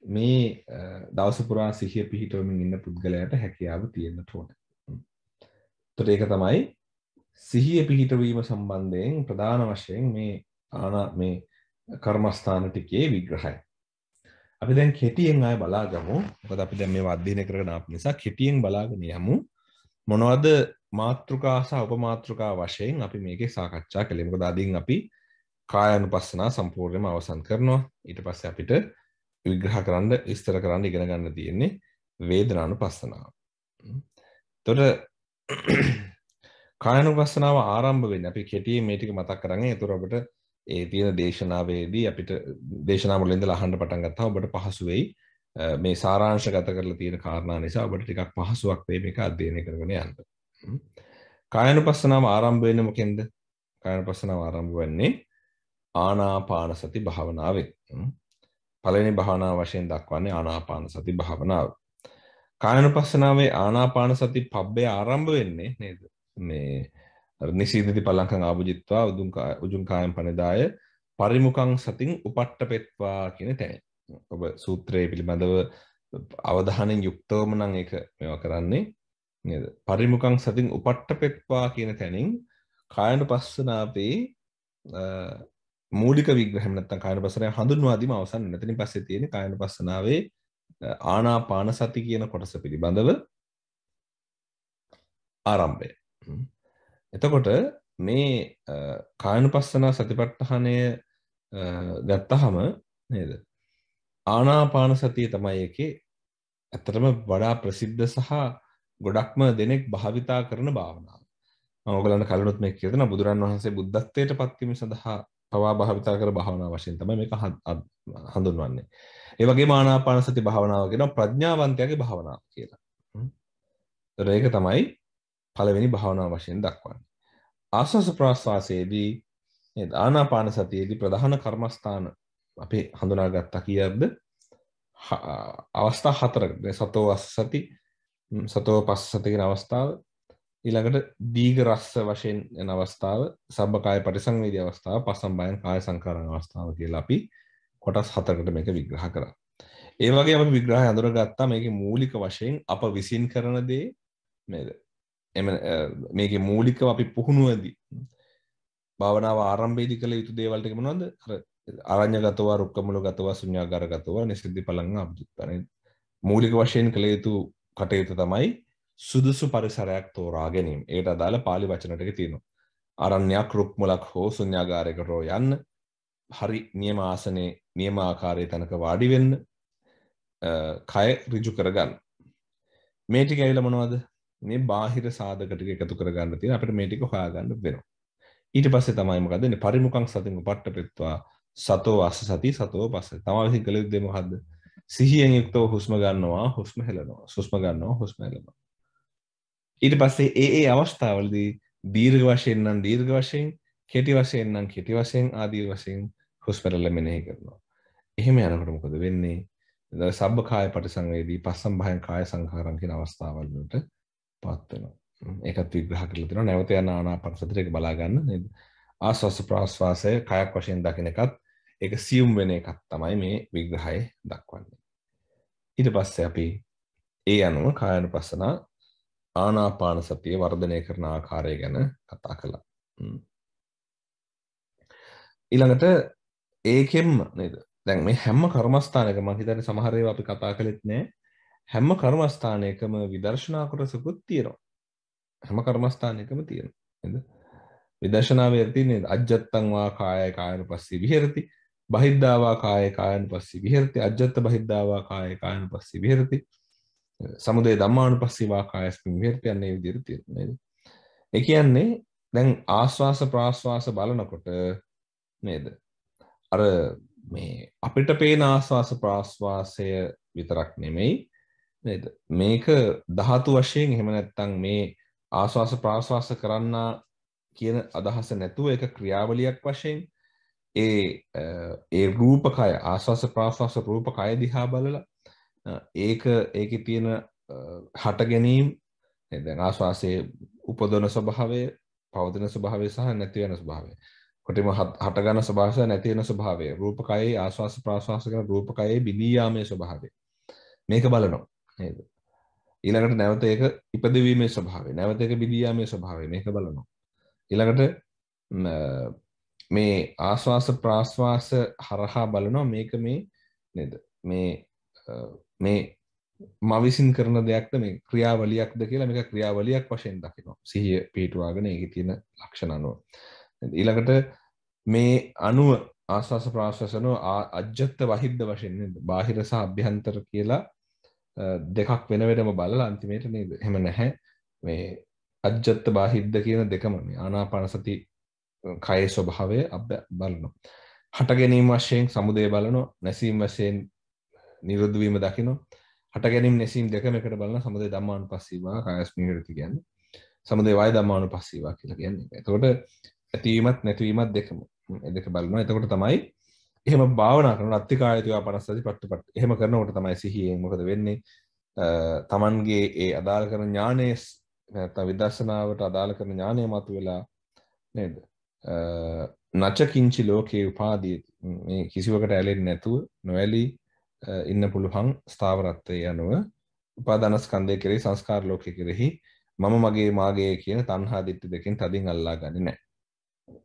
මේ දවස පුරා සිහිය පිහිටවමින් ඉන්න පුද්ගලයාට හැකියාව තියෙන්න ඕනේ. ඒතර ඒක තමයි සිහිය පිහිටවීම සම්බන්ධයෙන් ප්‍රධාන වශයෙන් මේ කර්මස්ථාන ටිකේ විග්‍රහය. අපි දැන් කෙටියෙන් ආය බලාගමු. මොකද අපි දැන් මේවා අධ්‍යයනය කරගෙන ආපු නිසා කෙටියෙන් බලාගෙන යමු. මොනවද මාත්‍රිකා සහ උපමාත්‍රිකා වශයෙන් අපි මේකේ සාකච්ඡා කළේ. මොකද අදින් අපි කායानुපස්සනා සම්පූර්ණයෙන්ම අවසන් කරනවා. ඊට පස්සේ අපිට විග්‍රහ කරන්න, විස්තර කරන්න ඉගෙන ගන්න තියෙන්නේ වේදනානුපස්සනාව. එතකොට කායानुපස්සනාව ආරම්භ වෙන්නේ අපි කෙටියෙන් මේ ටික මතක් කරගන්න. ඒතර ඔබට ඒ තියෙන දේශනාවේදී අපිට දේශනාව වල ඉඳලා අහන්න පටන් ගත්තා. ඔබට පහසු වෙයි. මේ සාරාංශගත කරලා තියෙන කාරණා නිසා ඔබට ටිකක් පහසුවක් වෙයි මේක අධ්‍යයනය කරගෙන යන්න. කායानुපස්සනාව ආරම්භ වෙන්නේ මොකෙන්ද? කායानुපස්සනාව ආරම්භ වෙන්නේ ආනාපාන සති භාවනාවෙන්. පළවෙනි භාවනාව වශයෙන් දක්වන්නේ ආනාපාන සති භාවනාව. කායानुපස්සනාවේ ආනාපාන සති පබ්බේ ආරම්භ වෙන්නේ නේද? මේ නිසීදති පලංකං ආභුජිත්වා උජුං කායම් පනිදාය පරිමුඛං සතින් උපට්ඨපෙත්වා කියන තැන. ඔබ සූත්‍රයේ පිළිබඳව අවධානයෙන් යුක්තවම නම් ඒක මේවා කරන්නේ නේද? පරිමුඛං සතින් උපට්ඨපෙත්වා කියන තැනින් කායानुපස්සනාවේ මූලික විග්‍රහය නැත්නම් කායानुපස්සනාවේ හඳුන්වා දීම අවසන් වෙන. එතනින් පස්සේ තියෙන්නේ කායानुපස්සනාවේ ආනාපාන සති කියන කොටස පිළිබඳව ආරම්භය. එතකොට මේ කායනුපස්සන සතිපට්ඨානය ගත්තහම නේද? ආනාපාන සතිය තමයි එකේ ඇත්තටම වඩා ප්‍රසිද්ධ සහ ගොඩක්ම දෙනෙක් භාවිතා කරන භාවනාව. මම ඔයගලන්ට කලිනුත් මේක කියලා දෙනවා බුදුරන් වහන්සේ බුද්ධත්වයට පත්වීම සඳහා පවා භාවිතා කර භාවනාව වශයෙන් තමයි මේක හඳුන්වන්නේ. ඒ වගේම ආනාපාන සති භාවනාව කියනවා ප්‍රඥාවන්තයාගේ භාවනාව කියලා. ඒතර ඒක තමයි පළවෙනි භාවනාව වශයෙන් දක්වන්නේ. ආස්වාස ප්‍රාස්වාසයේදී නේද ආනාපාන සතියේදී ප්‍රධාන කර්මස්ථාන අපි හඳුනාගත්තා කීයක්ද? අවස්ථා හතරකට. සතෝ අස්සති, සතෝ පස්සති කියන අවස්ථාව, ඊළඟට දීඝ රස්ස වශයෙන් යන අවස්ථාව, සබ්බකාය පරිසංවේදී අවස්ථාව, පස්සම්බයං කාය සංකාරණ අවස්ථාව කියලා අපි කොටස් හතරකට මේක විග්‍රහ කරා. ඒ වගේ අපි විග්‍රහය අඳුරගත්තා මේකේ මූලික වශයෙන් අප විසින් කරන දේ නේද? මේකේ මූලිකව අපි පුහුණුවේදී භාවනාව ආරම්භයේදී කළ යුතු දේවල් ටික මොනවද? අර අරඤ්‍යගතව, රුක්කමුලගතව, ශුඤ්ඤාගාරගතව, නිසිද්ධි පලං අබ්දුත්තනේ. මූලික වශයෙන් කළ යුතු කටයුතු තමයි සුදුසු පරිසරයක් තෝරා ගැනීම. ඒකට අදාළ පාලි වචන ටික තියෙනවා. අරණ්‍යයක්, රුක්මුලක් හෝ ශුඤ්ඤාගාරයකට යන්න, හරි නියම ආසනයේ නියම ආකාරයේ තැනක වාඩි වෙන්න, කය ඍජු කරගන්න. මේ ටික ඇවිල්ලා මොනවද? මේ බාහිර සාධක ටික එකතු කරගන්න තියෙන අපිට මේ ටික හොයාගන්න වෙනවා. ඊට පස්සේ තමයි මොකද වෙන්නේ? පරිමුඛං සතින් උපට්ඨපෙත්වා සතෝ අස්ස සති සතෝ පස්සේ. තමයි විසින් කළ යුත්තේ මොකද්ද? සිහියෙන් යුක්තව හුස්ම ගන්නවා, හුස්ම හෙලනවා. හුස්ම ගන්නවා, හුස්ම හෙලනවා. ඊට පස්සේ ඒ අවස්ථාවලදී දීර්ඝ වශයෙන් නම් දීර්ඝ වශයෙන්, කෙටි වශයෙන් නම් කෙටි වශයෙන් ආදී වශයෙන් හුස්ම රැල්ල මෙනෙහි කරනවා. එහෙම යනකොට මොකද වෙන්නේ? සබ්බ කාය පරිසංවේදී පස්සම්භයං කාය සංඛාරම් කියන අවස්ථාවල් වලට පත් වෙනවා. ඒකත් විග්‍රහ කරලා තියෙනවා. නැවත යන ආනාපාන සතියට ඒක බලා ගන්න නේද? ආස්වාස ප්‍රාස්වාසය කයක් වශයෙන් දකින එකත් ඒක සියුම් වෙන එකක් තමයි මේ විග්‍රහයේ දක්වන්නේ. ඊට පස්සේ අපි ඒ අනුව කායानुපස්සන ආනාපාන සතිය වර්ධනය කරන ආකාරය ගැන කතා කළා. ඊළඟට ඒකෙම නේද? දැන් මේ හැම කර්මස්ථානයකම මම හිතන්නේ සමහර ඒවා අපි කතා කළෙත් නෑ. හැම කර්මස්ථානයකම විදර්ශනා කොටසකුත් තියෙනවා. හැම කර්මස්ථානයකම තියෙනවා නේද? විදර්ශනාවේ තියෙන්නේ අජ්ජත්තං වා කායය කායනුපස්සී විහෙරති, බහිද්ධා වා කායය කායනුපස්සී විහෙරති, අජ්ජත්ත බහිද්ධා වා කායය කායනුපස්සී විහෙරති, සමුදය ධම්මානුපස්සී වා කායස්මින් විහෙරති යන්නේ විදිහට තියෙනවා නේද? ඒ කියන්නේ දැන් ආස්වාස ප්‍රාස්වාස බලනකොට නේද? අර මේ අපිට පේන ආස්වාස ප්‍රාස්වාසය විතරක් නෙමෙයි නේද? මේක ධාතු වශයෙන් එහෙම නැත්නම් මේ ආස්වාස ප්‍රාස්වාස කරන්න කියන අදහස නැතුව ඒක ක්‍රියාවලියක් වශයෙන් ඒ රූපකය ආස්වාස ප්‍රාස්වාස රූපකය දිහා බලලා ඒකේ තියෙන හට ගැනීම දැන් ආස්වාසයේ උපදවන ස්වභාවය, පවතින ස්වභාවය සහ නැති වෙන ස්වභාවය. කොටිම හට ගන්න ස්වභාවය සහ නැති වෙන ස්වභාවය. රූපකයේ ආස්වාස ප්‍රාස්වාස කරන රූපකයේ බිඳී යාමේ ස්වභාවය. මේක බලනවා නේද? ඊළඟට නැවත ඒක ඉපදවීමේ ස්වභාවය. නැවත ඒක බිඳී යාමේ ස්වභාවය. මේක බලනවා. ඊළඟට මේ ආස්වාස ප්‍රාස්වාස හරහා බලනවා මේක මේ නේද? මේ මා විසින් කරන දෙයක්ද මේ ක්‍රියාවලියක්ද කියලා මේක ක්‍රියාවලියක් වශයෙන් දකිනවා. සිහිය පිටුවාගෙන ඒකේ තියෙන ලක්ෂණ අනුව. ඊළඟට මේ අනුව ආස්වාස ප්‍රාස්වාස අනුව අජ්ජත් වහිද්ද වශයෙන් නේද? බාහිර සහ අභ්‍යන්තර කියලා දෙකක් වෙන වෙනම බලලා අන්තිමේට නේද? එහෙම නැහැ. මේ අජ්ජත් බාහිද්ද කියන දෙකම මේ ආනාපාන සති කයේ ස්වභාවය බලනවා. හට ගැනීම වශයෙන් සමුදය බලනවා. නැසීම වශයෙන් නිරුද්ධ වීම දකිනවා. හට ගැනීම නැසීම දෙකම එකට බලන සමුදය ධම්මානුපස්සීවා කායස්මින් විහෙරති කියන්නේ. සමුදය වය ධම්මානුපස්සීවා කියලා කියන්නේ. එතකොට ඇතිවීමත් නැතිවීමත් දෙකම මේ දෙක බලනවා. එතකොට තමයි එහෙම භාවනා කරන අත්තිකායතිවා 50 සතිපට්ඨපට්ඨ. එහෙම කරනකොට තමයි සිහියෙන් මොකද වෙන්නේ? තමන්ගේ ඒ අදාළ කරන ඥානය නැත්නම් විදර්ශනාවට අදාළ කරන ඥානය මතුවලා නේද? නචකින්චි ලෝකේ උපාදී මේ කිසිවකට ඇලෙන්නේ නැතුව නොඇලී ඉන්න පුළුවන් ස්ථාවරත්වයේ යනුව උපාදානස්කන්ධය කෙරෙහි සංස්කාර ලෝකයේ කෙරෙහි මම මගේ මාගේ කියන තණ්හා දිට්ඨි දෙකෙන් තදින් අල්ලා ගන්නේ නැහැ.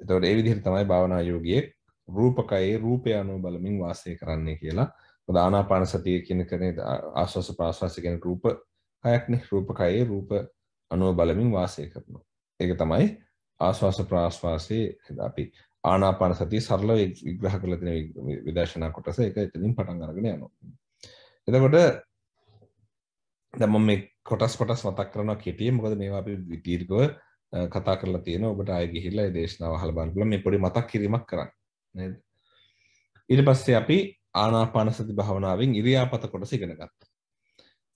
එතකොට ඒ විදිහට තමයි භාවනා යෝගියේ රූපකයේ රූපය අනුව බලමින් වාසය කරන්නේ කියලා. මොකද ආනාපාන සතිය කියන කනේ ආස්වාස ප්‍රාස්වාස කියන රූප කයක්නේ. රූපකයේ රූප අනුව බලමින් වාසය කරනවා. ඒක තමයි ආශ්වාස ප්‍රාශ්වාසයේ අපි ආනාපාන සතිය සරල විග්‍රහ කරලා තියෙන විදර්ශනා කොටස. ඒක එතනින් පටන් අරගෙන යනවා. එතකොට දැන් මම මේ කොටස් මතක් කරනවා කෙටියෙන්. මොකද මේවා අපි දීර්ඝව කතා කරලා තියෙනවා. ඔබට ආයෙ ගිහිල්ලා මේ දේශනාව අහලා බලන්න පුළුවන්. මේ පොඩි මතක් කිරීමක් කරන්න. නේද? ඊට පස්සේ අපි ආනාපාන සති භාවනාවෙන් ඉරියාපත කොටස ඉගෙන ගත්තා.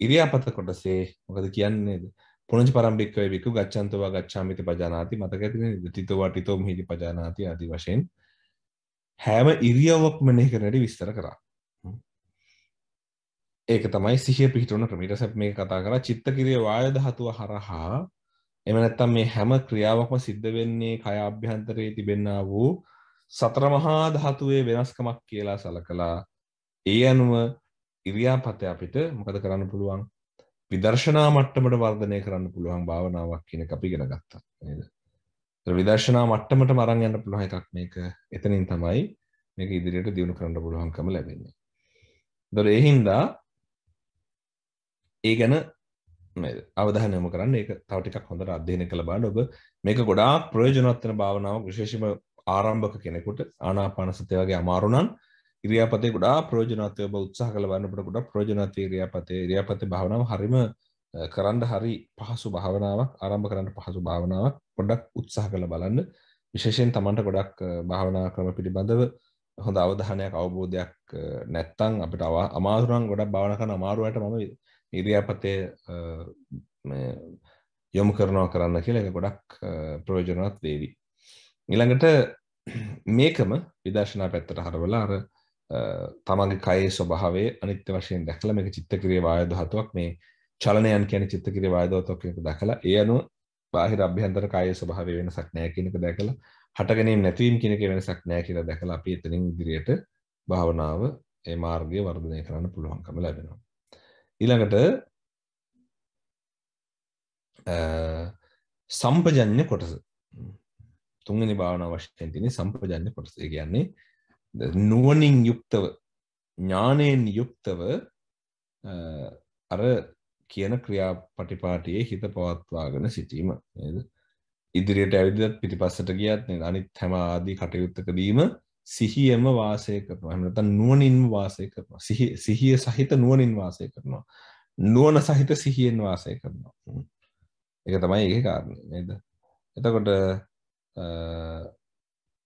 ඉරියාපත කොටසේ මොකද කියන්නේ නේද? පුණජ පරම්පික්කවේ විකු ගච්ඡන්තවා ගච්ඡාමිති පජානාති මතක ඇතිනේ තිතෝ වටිතෝ මිහිදි පජානාති ආදී වශයෙන් හැම ඉරියව්වක්ම මෙනෙහි කරන්නට විස්තර කරා. ඒක තමයි සිහිය පිහිටවන ක්‍රමය. ඊට පස්සේ මේක කතා කරා චිත්තක්‍රිය වාය ධාතුව හරහා එහෙම නැත්නම් මේ හැම ක්‍රියාවක්ම සිද්ධ වෙන්නේ කය අභ්‍යන්තරයේ තිබෙනා වූ සතර මහා ධාතුවේ වෙනස්කමක් කියලා සලකලා ඒ අනුව ඉරියාපත අපිට මොකද කරන්න පුළුවන්? විදර්ශනා මට්ටමට වර්ධනය කරන්න පුළුවන් භාවනාවක් කියන එක අපි ඉගෙන ගත්තා නේද? ඒ විදර්ශනා මට්ටමටම අරන් යන්න පුළුවන් එකක් මේක. එතනින් තමයි මේක ඉදිරියට දියුණු කරන්න පුළුවන්කම ලැබෙන්නේ. ඒතර ඒ හින්දා ඒ ගැන අවධානය යොමු කරන්න. ඒක තව ටිකක් හොඳට අධ්‍යයනය කළ බලන්න. ඔබ මේක ගොඩාක් ප්‍රයෝජනවත් වෙන භාවනාවක්. විශේෂයෙන්ම ආරම්භක කෙනෙකුට ආනාපාන සතිය වගේ අමාරු නම් ඉරියාපතේ ගොඩාක් ප්‍රයෝජනවත් ඔබ උත්සාහ කළ බලන්න ඔබට ගොඩාක් ප්‍රයෝජනවත් ඉරියාපතේ භාවනාව හරිම කරන්න හරි පහසු භාවනාවක්. ආරම්භ කරන්න පහසු භාවනාවක්. පොඩ්ඩක් උත්සාහ කරලා බලන්න. විශේෂයෙන් Tamanට ගොඩක් භාවනා ක්‍රම පිළිබඳව හොඳ අවධානයක් අවබෝධයක් නැත්නම් අපිට අමාරු නම් ගොඩක් භාවනා කරන අමාරුවට මම ඉරියාපතේ යොමු කරනවා කරන්න කියලා ඒක ගොඩක් ප්‍රයෝජනවත් වේවි. ඊළඟට මේකම විදර්ශනා පැත්තට හරවලා අර තමන්ගේ කයේ ස්වභාවය අනිත්‍ය වශයෙන් දැකලා මේක චිත්තක්‍රියා වායු ධාතුවක් මේ චලනයන් කියන්නේ චිත්තක්‍රියා වායු ධාතුවක් කියන එක දැකලා ඒ අනුව බාහිර අභ්‍යන්තර කායේ ස්වභාවය වෙනසක් නැහැ කියන එක දැකලා හට ගැනීම නැතිවීම කියන එක වෙනසක් නැහැ කියලා දැකලා අපි එතනින් ඉදිරියට භාවනාව ඒ මාර්ගය වර්ධනය කරන්න පුළුවන්කම ලැබෙනවා. ඊළඟට සම්පජඤ්ඤ කොටස තුන්වෙනි භාවනාව වශයෙන් තියෙන සම්පජඤ්ඤ කොටස. ඒ කියන්නේ නුවණින් යුක්තව ඥාණයෙන් යුක්තව අර කියන ක්‍රියාපටිපාටියේ හිත පවත්වාගෙන සිටීම නේද? ඉදිරියට ඇවිදලා පිටිපස්සට ගියත් නේද? අනිත් හැම ආදී කටයුත්තකදීම සිහියම වාසය කරනවා. එහෙම නැත්නම් නුවණින්ම වාසය කරනවා. සිහිය සහිත නුවණින් වාසය කරනවා. නුවණ සහිත සිහියෙන් වාසය කරනවා. ඒක තමයි ඒකේ කාරණේ නේද? එතකොට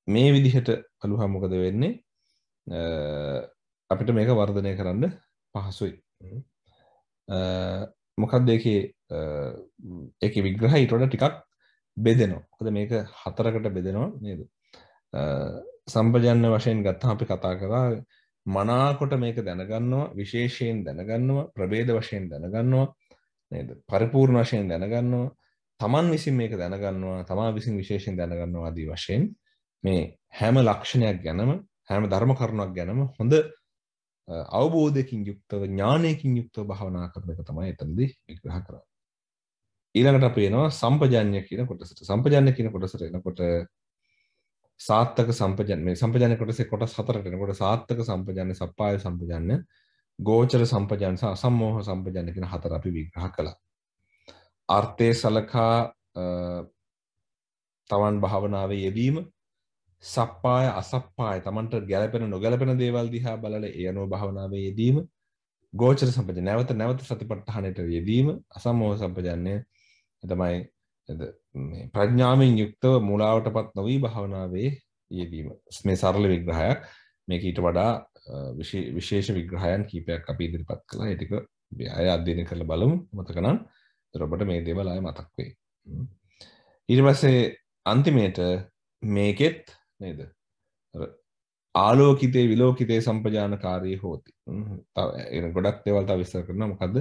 මේ විදිහට බලුවා මොකද වෙන්නේ? අපිට මේක වර්ධනය කරන්න පහසුයි. මොකක්ද ඒකේ විග්‍රහය ඊට වඩා ටිකක් බෙදෙනවා. මොකද මේක හතරකට බෙදෙනවා නේද? සම්පජන්‍ය වශයෙන් ගත්තම අපි කතා කරා මනාකොට මේක දැනගන්නවා, විශේෂයෙන් දැනගන්නවා, ප්‍රභේද වශයෙන් දැනගන්නවා නේද? පරිපූර්ණ වශයෙන් දැනගන්නවා, තමන් විසින් මේක දැනගන්නවා, තමා විසින් විශේෂයෙන් දැනගන්නවා ආදී වශයෙන් මේ හැම ලක්ෂණයක් ගැනම, හැම ධර්ම කරුණක් ගැනම හොඳ අවබෝධයකින් යුක්තව, ඥානයකින් යුක්තව භාවනා කරන එක තමයි එතනදී විග්‍රහ කරන්නේ. ඊළඟට අපි එනවා සම්පජඤ්ඤ කියන කොටසට. සම්පජඤ්ඤ කියන කොටසට එනකොට සාත්තක සම්පජඤ්ඤ මේ සම්පජඤ්ඤ කොටසේ කොටස් හතරකට එනකොට සාත්තක සම්පජඤ්ඤ, සප්පාය සම්පජඤ්ඤ, ගෝචර සම්පජඤ්ඤ සහ අසම්මෝහ සම්පජඤ්ඤ කියන හතර අපි විග්‍රහ කළා. අර්ථයේ සලකා තමන් භාවනාවේ යෙදීම, සප්පාය අසප්පාය තමන්ට ගැළපෙන නොගැළපෙන දේවල් දිහා බලලා ඒ අනුව භාවනාවේ යෙදීම, ගෝචර සම්පජඤ්ඤ නැවත සතිපට්ඨානයට යෙදීම, අසම්මෝහ සම්පජඤ්ඤ තමයි මේ ප්‍රඥාවෙන් යුක්තව මූලාවටපත් නොවි භාවනාවේ යෙදීම. මේ සරල විග්‍රහයක්. මේක ඊට වඩා විශේෂ විග්‍රහයන් කීපයක් අපි ඉදිරිපත් කළා. ඒ ටික ආය අධ්‍යයනය කරලා බලමු. මතක නම් ඔබට මේ දේවල් ආය මතක් වෙයි. ඊට පස්සේ අන්තිමේට මේකෙත් නේද? ආලෝකිතේ විලෝකිතේ සම්පජානකාරී හෝති. තව ගොඩක් දේවල් තව විස්තර කරනවා. මොකද්ද?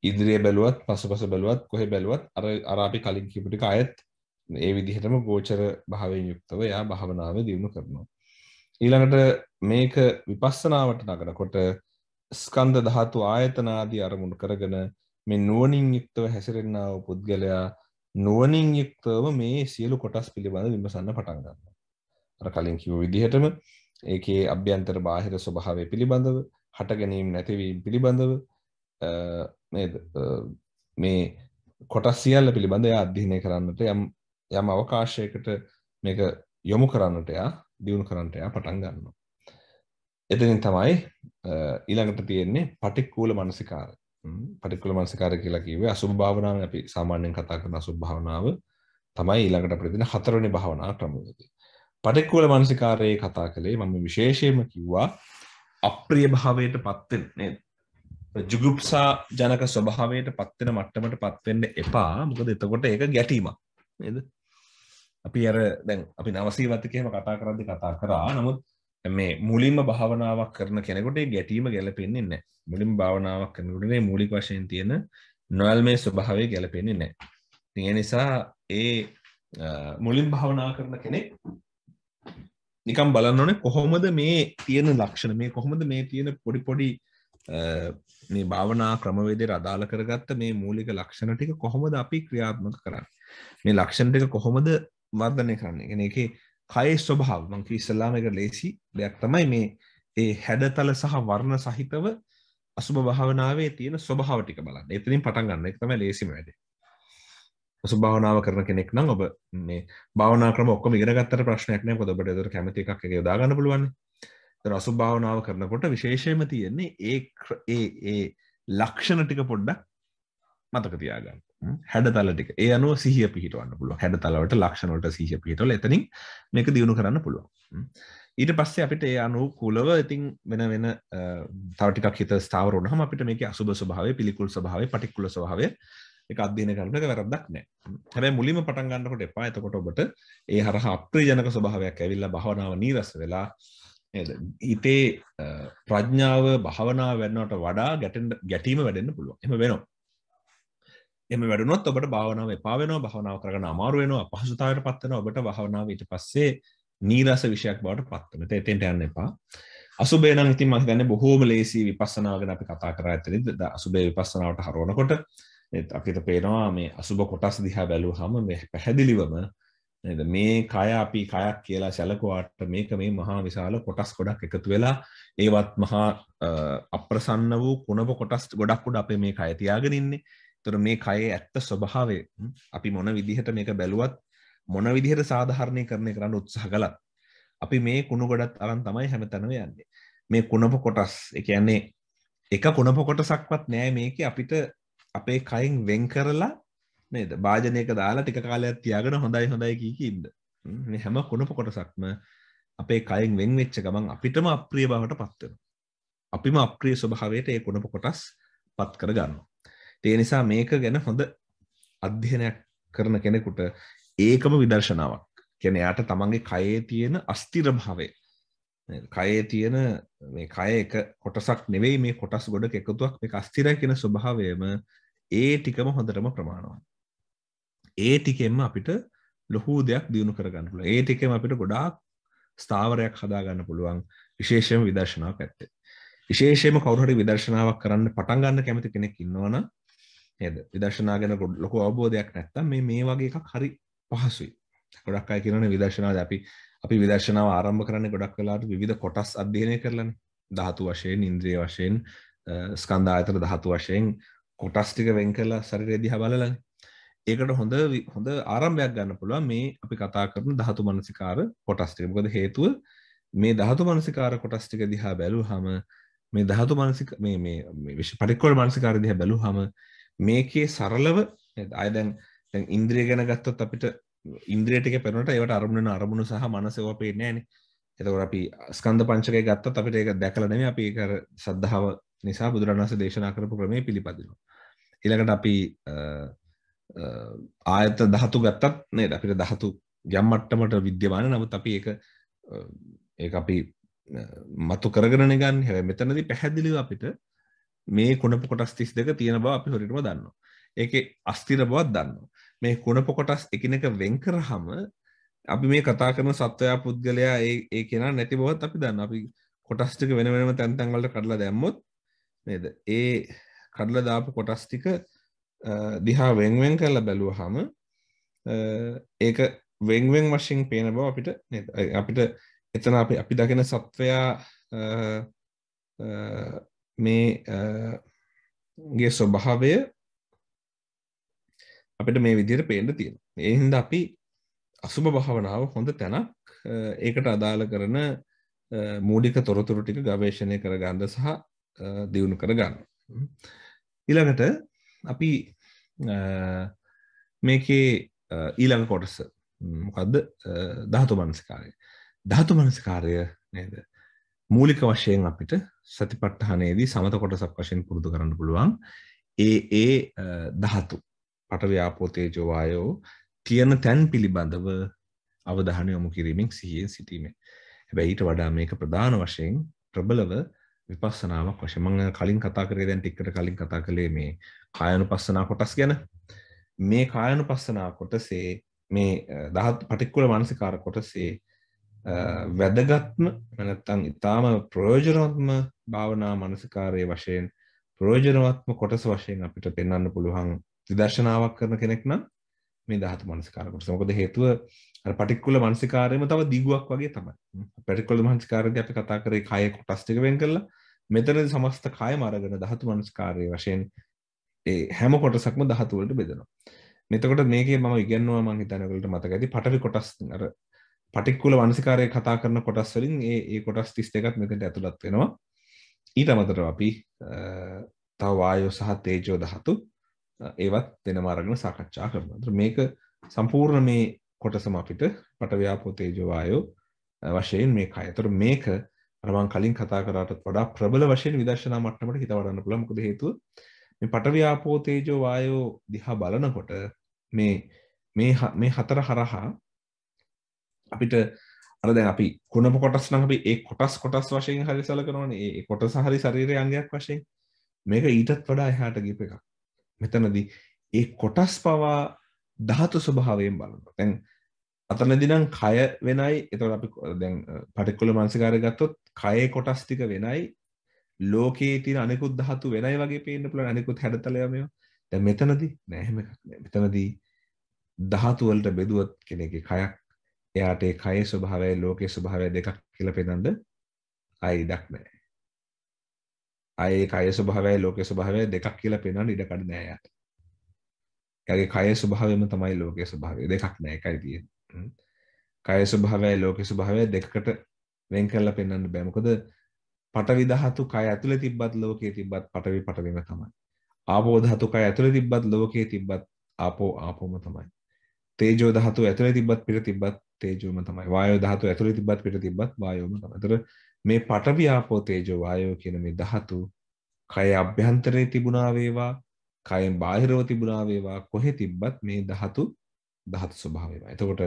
ඉදිරිය බැලුවත්, පසුපස බැලුවත්, කොහෙ බැලුවත් අර අපි කලින් කියපු ටික ආයෙත් ඒ විදිහටම ගෝචර භාවයෙන් යුක්තව යා භාවනාවේ දියුණු කරනවා. ඊළඟට මේක විපස්සනාවට නගනකොට ස්කන්ධ ධාතු ආයතන ආදී අරමුණු කරගෙන මේ නුවණින් යුක්තව හැසිරෙනා වූ පුද්ගලයා නුවණින් යුක්තව මේ සියලු කොටස් පිළිබඳ විමසන්න පටන් ගන්නවා. අර කලින් කිව්ව විදිහටම ඒකේ අභ්‍යන්තර බාහිර ස්වභාවය පිළිබඳව, හට ගැනීම නැතිවීම පිළිබඳව නේද? මේ කොටස් සියල්ල පිළිබඳ එයා අධ්‍යයනය කරන්නට යම් අවකාශයකට මේක යොමු කරන්නට එයා දියුණු කරන්නට එයා පටන් ගන්නවා. එතනින් තමයි ඊළඟට තියෙන්නේ පටික්කුල මනසිකාරය. පටික්කුල මනසිකාරය කියලා කිව්වේ අසුභ භාවනාව. අපි සාමාන්‍යයෙන් කතා කරන අසුභ භාවනාව තමයි ඊළඟට අපිට දෙන හතරවෙනි භාවනා ක්‍රමවේදය. පටික්කුල මනසිකාරයේ කතා කළේ මම විශේෂයෙන්ම කිව්වා අප්‍රිය භාවයට පත් වෙන්න නේද? ජුගුප්සා ජනක ස්වභාවයට පත් වෙන මට්ටමට පත් වෙන්න එපා. මොකද එතකොට ඒක ගැටීමක් නේද? අපි අර දැන් අපි නවසීවතික එහෙම කතා කරද්දි කතා කරා. නමුත් මේ මුලින්ම භාවනාවක් කරන කෙනෙකුට ඒ ගැටීම ගැලපෙන්නේ නැහැ. මුලින්ම භාවනාවක් කරනකොට මේ මූලික වශයෙන් තියෙන නොයල්මේ ස්වභාවය ගැලපෙන්නේ නැහැ. ඉතින් ඒ නිසා ඒ මුලින් භාවනා කරන කෙනෙක් නිකම් බලන්න ඕනේ කොහොමද මේ තියෙන ලක්ෂණ, මේ කොහොමද මේ තියෙන පොඩි පොඩි මේ භාවනා ක්‍රමවේදයට අදාළ කරගත්ත මේ මූලික ලක්ෂණ ටික කොහොමද අපි ක්‍රියාත්මක කරන්නේ? මේ ලක්ෂණ ටික කොහොමද වර්ධනය කරන්නේ? කියන්නේ ඒකේ කයේ ස්වභාව මම කිව්ව ඉස්සල්ලාම එක ලේසි දෙයක් තමයි මේ ඒ හැඩතල සහ වර්ණ සහිතව අසුභ භාවනාවේ තියෙන ස්වභාව ටික බලන්න. එතනින් පටන් ගන්න. ඒක තමයි ලේසිම වැඩේ. අසුභ භාවනාව කරන කෙනෙක් නම් ඔබ මේ භාවනා ක්‍රම ඔක්කොම ඉගෙන ගත්තට ප්‍රශ්නයක් නැහැ. මොකද ඔබට ඒතර කැමති එකක් එක යොදා ගන්න පුළුවන්. ඒතර අසුභ භාවනාව කරනකොට විශේෂයෙන්ම තියෙන්නේ ඒ ලක්ෂණ ටික පොඩ්ඩක් මතක තියාගන්න. හැඩතල ටික. ඒ අනුව සිහිය පිහිටවන්න පුළුවන්. හැඩතල වලට ලක්ෂණ වලට සිහිය පිහිටවල එතනින් මේක දියුණු කරන්න පුළුවන්. ඊට පස්සේ අපිට ඒ අනුකූලව ඉතින් වෙන තව ටිකක් හිත ස්ථාවර වුණාම අපිට මේකේ අසුභ ස්වභාවය, පිළිකුල් ස්වභාවය, පටික්කුල ස්වභාවය ඒක අධ්‍යයනය කරනකොට වැරද්දක් නැහැ. හැබැයි මුලින්ම පටන් ගන්නකොට එපා. එතකොට ඔබට ඒ හරහා අප්‍රියජනක ස්වභාවයක් ඇවිල්ලා භාවනාව නීරස වෙලා නේද? හිතේ ප්‍රඥාව භාවනාව වෙනවට වඩා ගැටීම වැඩෙන්න පුළුවන්. එහෙම වෙනවා. එහෙම වැඩුණොත් ඔබට භාවනාව එපා වෙනවා, භාවනාව කරගන්න අමාරු වෙනවා, අපහසුතාවයට පත් වෙනවා. ඔබට භාවනාව ඊට පස්සේ නීරස විෂයක් බවට පත් වෙනවා. එතෙන්ට යන්න එපා. අසුබේ නම් ඉතින් මම හිතන්නේ බොහෝම ලේසි විපස්සනා ගැන අපි කතා කරා ඇත්තටද අසුබේ විපස්සනාවට හරවනකොට අපිට පේනවා මේ අසුබ කොටස් දිහා බැලුවහම මේ පැහැදිලිවම නේද මේ කය අපි කයක් කියලා සැලකුවාට මේක මේ මහා විශාල කොටස් ගොඩක් එකතු වෙලා ඒවත් මහා අප්‍රසන්න වූ කුණප කොටස් ගොඩක් උඩ අපේ මේ කය තියාගෙන ඉන්නේ. ඒතර මේ කයේ ඇත්ත ස්වභාවය අපි මොන විදිහට මේක බැලුවත් මොන විදිහට සාධාරණීකරණය කරන්න උත්සාහ කළත් අපි මේ කුණු ගොඩත් අරන් තමයි හැමතැනම යන්නේ. මේ කුණප කොටස් ඒ කියන්නේ එක කුණප කොටසක්වත් නෑ මේකේ අපිට අපේ කයින් වෙන් කරලා නේද වාජනයක දාලා ටික කාලයක් තියාගෙන හොඳයි කී ඉන්න. මේ හැම කුණප කොටසක්ම අපේ කයින් වෙන් වෙච්ච ගමන් අපිටම අප්‍රිය බවට පත් වෙනවා. අපිම අප්‍රිය ස්වභාවයට ඒ කුණප කොටස් පත් කර ගන්නවා. ඒ නිසා මේක ගැන හොඳ අධ්‍යයනයක් කරන කෙනෙකුට ඒකම විදර්ශනාවක්. කියන්නේ යාට තමන්ගේ කයේ තියෙන අස්තිර භාවය කයේ තියෙන මේ කය එක කොටසක් නෙවෙයි මේ කොටස් ගොඩක එකතුවක් මේක අස්තිරයි කියන ස්වභාවයම ඒ ටිකම හොඳටම ප්‍රමාණවත්. ඒ ටිකෙන්ම අපිට ලොකු දෙයක් දියුණු කරගන්න පුළුවන්. ඒ ටිකෙන්ම අපිට ගොඩාක් ස්ථාවරයක් හදා ගන්න පුළුවන් විශේෂයෙන්ම විදර්ශනාවක් පැත්තේ. විශේෂයෙන්ම කවුරු හරි විදර්ශනාවක් කරන්න පටන් ගන්න කැමති කෙනෙක් ඉන්නවනම් නේද? විදර්ශනා ගැන ලොකු අවබෝධයක් නැත්තම් මේ වගේ එකක් හරි පහසුයි. ගොඩක් අය කියනනේ විදර්ශනාවද අපි විදර්ශනාව ආරම්භ කරන්නේ ගොඩක් වෙලාවට විවිධ කොටස් අධ්‍යයනය කරලානේ. ධාතු වශයෙන්, ඉන්ද්‍රිය වශයෙන්, ස්කන්ධ ආයතන ධාතු වශයෙන් කොටස් ටික වෙන් කරලා ශරීරය දිහා බලලානේ. ඒකට හොඳ ආරම්භයක් ගන්න පුළුවන් මේ අපි කතා කරන ධාතු මනසිකාර කොටස් ටික. මොකද හේතුව මේ ධාතු මනසිකාර කොටස් ටික දිහා බැලුවහම මේ ධාතු මනසික මේ පරික්කෝල මනසිකාර දිහා බැලුවහම මේකේ සරලව අය දැන් ඉන්ද්‍රිය ගැන ගත්තොත් අපිට ඉන්ද්‍රිය ටික පෙනුනට ඒවට අරමුණු සහ මනස ඒවා පේන්නේ නැහැනේ. එතකොට අපි ස්කන්ධ පංචකය ගත්තත් අපිට ඒක දැකලා නෙමෙයි අපි ඒක අර සද්ධාව නිසා බුදුරණන් වහන්සේ දේශනා කරපු ක්‍රමයේ පිළිපදිනවා. ඊළඟට අපි ආයත ධාතු ගත්තත් නේද අපිට ධාතු යම් මට්ටමකට විද්‍යමාන නමුත් අපි ඒක අපි මතු කරගෙනනේ ගන්න. හැබැයි මෙතනදී පැහැදිලිව අපිට මේ කුණප කොටස් 32 තියෙන බව අපි හොරිටම දන්නවා. ඒකේ අස්තිර බවක් දන්නවා. මේ කුණප කොටස් එකිනෙක වෙන් කරාම අපි මේ කතා කරන සත්වයා පුද්ගලයා ඒ කෙනා නැති බවත් අපි දන්නවා. අපි කොටස් ටික වෙන වෙනම තැන් තැන් වලට කඩලා දැම්මොත් නේද? ඒ කඩලා දාපු කොටස් ටික දිහා වෙන් කරලා බැලුවාම ඒක වෙන් වශයෙන් පේන බව අපිට නේද? අපිට එතන අපි දකින සත්වයා මේ ගේ ස්වභාවය අපිට මේ විදිහට පේන්න තියෙනවා. ඒ හින්දා අපි අසුභ භාවනාව හොඳ තැනක් ඒකට අදාළ කරන මූලික තොරතුරු ටික ගවේෂණය කරගන්න සහ දියුණු කරගන්න. ඊළඟට අපි මේකේ ඊළඟ කොටස මොකද්ද? ධාතු මනසිකාරය. ධාතු මනසිකාරය නේද? මූලික වශයෙන් අපිට සතිපට්ඨානයේදී සමත කොටසක් වශයෙන් පුරුදු කරන්න පුළුවන්. ඒ ධාතු පඨවි ආපෝ තේජෝ වායෝ තියෙන තැන් පිළිබඳව අවධානය යොමු කිරීමෙන් සිහියෙන් සිටීමෙන්. හැබැයි ඊට වඩා මේක ප්‍රධාන වශයෙන් ප්‍රබලව විපස්සනාවක් වශයෙන් මම කලින් කතා කරේ දැන් ටිකකට කලින් කතා කළේ මේ කායानुපස්සනා කොටස් ගැන. මේ කායानुපස්සනා කොටසේ මේ ධාතු පටික්කුල මානසිකාර කොටසේ වැදගත්ම නැත්නම් ඊටාම ප්‍රයෝජනවත්ම භාවනා මානසිකාරයේ වශයෙන් ප්‍රයෝජනවත්ම කොටස වශයෙන් අපිට පෙන්වන්න පුළුවන් විදර්ශනාවක් කරන කෙනෙක් නම් මේ ධාතු මනසිකාර කොටස. මොකද හේතුව අර පටික්කුල මනසිකාරයම තව දිගුවක් වගේ තමයි. පටික්කුල මනසිකාරයේදී අපි කතා කරේ කය කොටස් ටික වෙන් කරලා මෙතනදී සමස්ත කයම අරගෙන ධාතු මනසිකාරයේ වශයෙන් ඒ හැම කොටසක්ම ධාතු වලට බෙදෙනවා. එතකොට මේකේ මම ඉගෙනුවා මම හිතන්නේ ඔයගොල්ලන්ට මතක ඇති පඨවි කොටස් අර පටික්කුල මනසිකාරයේ කතා කරන කොටස් වලින් ඒ කොටස් 32ක් මෙතනට ඇතුළත් වෙනවා. ඊට අමතරව අපි තව වායෝ සහ තේජෝ ධාතු ඒවත් වෙනම අරගෙන සාකච්ඡා කරනවා. මේක සම්පූර්ණ මේ කොටසම අපිට පඨවි ආපෝ තේජෝ වායෝ වශයෙන් මේ කය. ඒතර මේක අර මම කලින් කතා කරාට වඩා ප්‍රබල වශයෙන් විදර්ශනා මට්ටමට හිත වඩන්න පුළුවන්. මොකද හේතුව මේ පඨවි ආපෝ තේජෝ වායෝ දිහා බලනකොට මේ හතර හරහා අපිට අර දැන් අපි කුණප කොටස් නම් අපි ඒ කොටස් වශයෙන් හරි සලකනවනේ. ඒ කොටස හරි ශරීරයේ අංගයක් වශයෙන්. මේක ඊටත් වඩා එහාට ගියප එකක්. මෙතනදී ඒ කොටස් පවා ධාතු ස්වභාවයෙන් බලනවා. දැන් අතනදී නම් කය වෙනයි. ඒතකොට අපි දැන් පටික්කුල මානසිකාරය ගත්තොත් කයේ කොටස් ටික වෙනයි. ලෝකයේ තියෙන අනිකුත් ධාතු වෙනයි වගේ පේන්න පුළුවන්. අනිකුත් හැඩතලය මේවා. දැන් මෙතනදී නෑ එහෙම එකක් නෑ. මෙතනදී ධාතු වලට බෙදුවත් කෙනෙක්ගේ කයක් එයාට ඒ කයේ ස්වභාවය ලෝකයේ ස්වභාවය දෙකක් කියලා පෙන්නන්න ආයි ඉඩක් නැහැ. ආයේ කයේ ස්වභාවය ලෝකයේ ස්වභාවය දෙකක් කියලා පෙන්නන්න ඉඩ කඩ නැහැ යාට. එයාගේ කයේ ස්වභාවයම තමයි ලෝකයේ ස්වභාවය. දෙකක් නැහැ එකයි තියෙන්නේ. කයේ ස්වභාවය ලෝකයේ ස්වභාවය දෙකකට වෙන් කරලා පෙන්නන්න බෑ. මොකද පඨවි ධාතු කය ඇතුලේ තිබ්බත් ලෝකයේ තිබ්බත් පඨවිම තමයි. ආපෝ ධාතු කය ඇතුලේ තිබ්බත් ලෝකයේ තිබ්බත් ආපෝම තමයි. තේජෝ ධාතු ඇතුලේ තිබ්බත් පිට තිබ්බත් තේජෝම තමයි. වායෝ ධාතු ඇතුලේ තිබ්බත් පිට තිබ්බත් වායෝම තමයි. ඒතර මේ පඨවි ආපෝ තේජෝ වායෝ කියන මේ ධාතු කය අභ්‍යන්තරයේ තිබුණා වේවා, කයෙන් බාහිරව තිබුණා වේවා, කොහෙ තිබ්බත් මේ ධාතු ස්වභාවයයි. එතකොට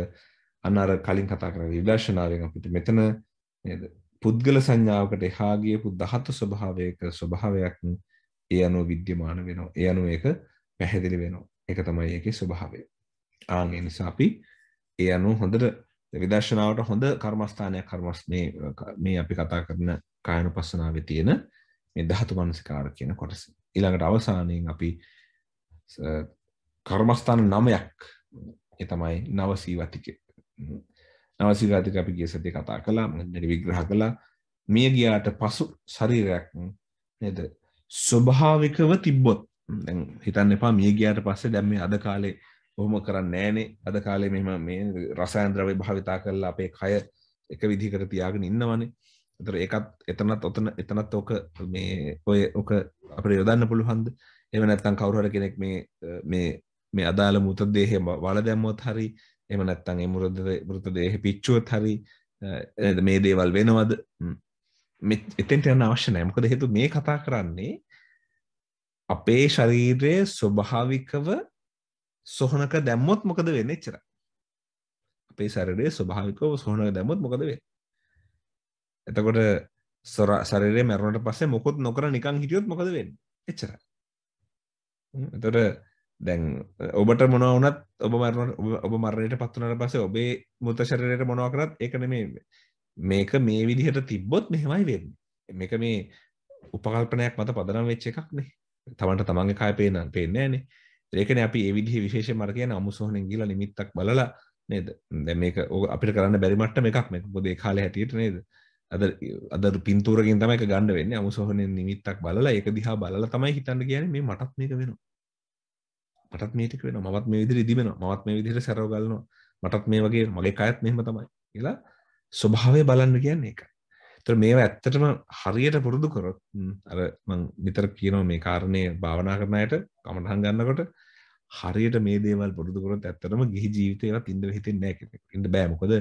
අන්න අර කලින් කතා කරා විදර්ශනාවෙන් අපිට මෙතන නේද පුද්ගල සංඥාවකට එහා ගියපු ධාතු ස්වභාවයක් ඒ අනුව විද්‍යමාන වෙනවා. ඒ අනුව ඒක පැහැදිලි වෙනවා. ඒක තමයි ඒකේ ස්වභාවය. ඒ නිසා අපි ඒ අනුව හොඳට විදර්ශනාවට හොඳ කර්මස්ථානයක් මේ අපි කතා කරන කායනුපස්සනාවේ තියෙන මේ ධාතු මනසිකාර කියන කොටස. ඊළඟට අවසානයෙන් අපි කර්මස්ථාන 9ක් ඒ තමයි නව සීවතිකේ. නව සීවතික අපි ගිය සතියේ කතා කළා, මෙන්න විග්‍රහ කළා. මිය ගියාට පසු ශරීරයක් නේද ස්වභාවිකව තිබ්බොත් දැන් හිතන්න එපා මිය ගියාට පස්සේ දැන් මේ අද කාලේ ඔහොම කරන්නේ නැහනේ. අද කාලේ මෙහෙම මේ රසායන ද්‍රව්‍ය භාවිතා කරලා අපේ කය එක විදිහකට තියාගෙන ඉන්නවනේ. ඒතර ඒකත් එතනත් ඔක අපිට යොදන්න පුළුවන්ද? එහෙම නැත්නම් කවුරු හරි කෙනෙක් මේ අදාළ මෘතදේහය වල දැම්මොත් හරි එහෙම නැත්නම් ඒ මෘතදේහ පිච්චුවොත් හරි මේ දේවල් වෙනවද? එතෙන්ට යන්න අවශ්‍ය නැහැ. මොකද හේතුව මේ කතා කරන්නේ අපේ ශරීරයේ ස්වභාවිකව සොහනක දැම්මොත් මොකද වෙන්නේ එච්චරයි. අපේ ශරීරයේ ස්වභාවිකව සොහනක දැම්මොත් මොකද වෙන්නේ? එතකොට ශරීරය මැරුණට පස්සේ මොකොත් නොකර නිකන් හිටියොත් මොකද වෙන්නේ? එච්චරයි. එතකොට දැන් ඔබට මොනවා වුණත් ඔබ මරණයට පත් වුණාට පස්සේ ඔබේ මృత ශරීරයට මොනවා කරත් ඒක නෙමෙයි. මේක මේ විදිහට තිබ්බොත් මෙහෙමයි වෙන්නේ. මේක මේ උපකල්පනයක් මත පදනම් වෙච්ච එකක් නේ. තමන්ට තමන්ගේ කය පේන්නේ නැහනේ. ඒකනේ අපි මේ විදිහේ විශේෂයෙන්ම අර කියන අමුසොහනෙන් ගිහලා නිමිත්තක් බලලා නේද? දැන් මේක අපිට කරන්න බැරි මට්ටම එකක් මේක. මොකද ඒ කාලේ හැටියට නේද? අද පින්තූරකින් තමයි ඒක ගන්න වෙන්නේ. අමුසොහනෙන් නිමිත්තක් බලලා ඒක දිහා බලලා තමයි හිතන්න කියන්නේ මේ මටත් මේක වෙනවා. මටත් මේ ටික වෙනවා. මමත් මේ විදිහට ඉදිමෙනවා. මමත් මේ විදිහට සැරව ගලනවා. මටත් මේ වගේ මගේ කයත් මෙහෙම තමයි කියලා ස්වභාවය බලන්න කියන්නේ ඒකයි. ඒතර මේවා ඇත්තටම හරියට පුරුදු කරොත් අර මම නිතර කියනවා මේ කාරණේ භාවනා කරන අයට කමටහන් ගන්නකොට හරියට මේ දේවල් පුරුදු කරොත් ඇත්තටම ගිහි ජීවිතේ ඒවත් ඉන්න හිතෙන්නේ නැහැ කෙනෙක්. ඉන්න බෑ. මොකද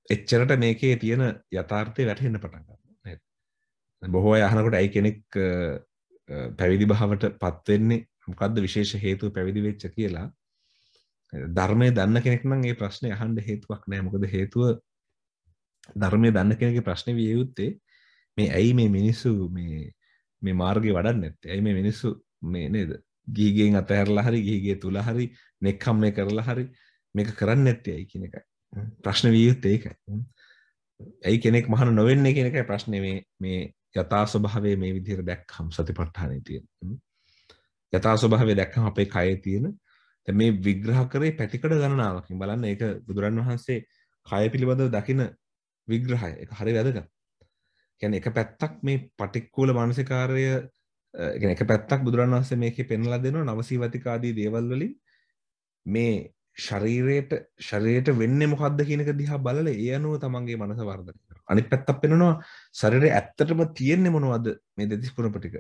එච්චරට මේකේ තියෙන යථාර්ථය වැටහෙන්න පටන් ගන්නවා නේද? බොහෝ අය අහනකොට ඇයි කෙනෙක් පැවිදි භාවයට පත් වෙන්නේ? මොකද්ද විශේෂ හේතුව පැවිදි වෙච්ච කියලා? ධර්මයේ දන්න කෙනෙක් නම් මේ ප්‍රශ්නේ අහන්න හේතුවක් නැහැ. මොකද හේතුව ධර්මයේ දන්න කෙනෙක්ගේ ප්‍රශ්නේ විය යුත්තේ මේ ඇයි මේ මිනිස්සු මේ මාර්ගේ වඩන්නේ නැත්තේ? ඇයි මේ මිනිස්සු මේ නේද? ගිහිගෙන් අතහැරලා හරි ගිහිගේ තුල හරි නෙක්ඛම් මේ කරලා හරි මේක කරන්නේ නැත්තේ ඇයි කියන එකයි. ප්‍රශ්න විය යුත්තේ ඒකයි. ඇයි කෙනෙක් මහාන නොවෙන්නේ කියන එකයි ප්‍රශ්නේ මේ යථා ස්වභාවය මේ විදිහට දැක්කම සතිපට්ඨානෙ තියෙන. යථා ස්වභාවය දැක්කම අපේ කයේ තියෙන දැන් මේ විග්‍රහ කරේ පැතිකඩ ගණනාවකින් බලන්න ඒක බුදුරන් වහන්සේ කය පිළිබඳව දකින විග්‍රහය. ඒක හරි වැදගත්. කියන්නේ එක පැත්තක් මේ පටික්කුල මානසිකාරය කියන්නේ එක පැත්තක් බුදුරන් වහන්සේ මේකේ පෙන්වලා දෙනවා නවසීවතික ආදී දේවල් වලින් මේ ශරීරයට වෙන්නේ මොකද්ද කියන එක දිහා බලලා ඒ අනුව තමන්ගේ මනස වර්ධනය කරනවා. අනිත් පැත්තක් පෙන්වනවා ශරීරයේ ඇත්තටම තියෙන්නේ මොනවද මේ දෙතිස් කුණප ටික.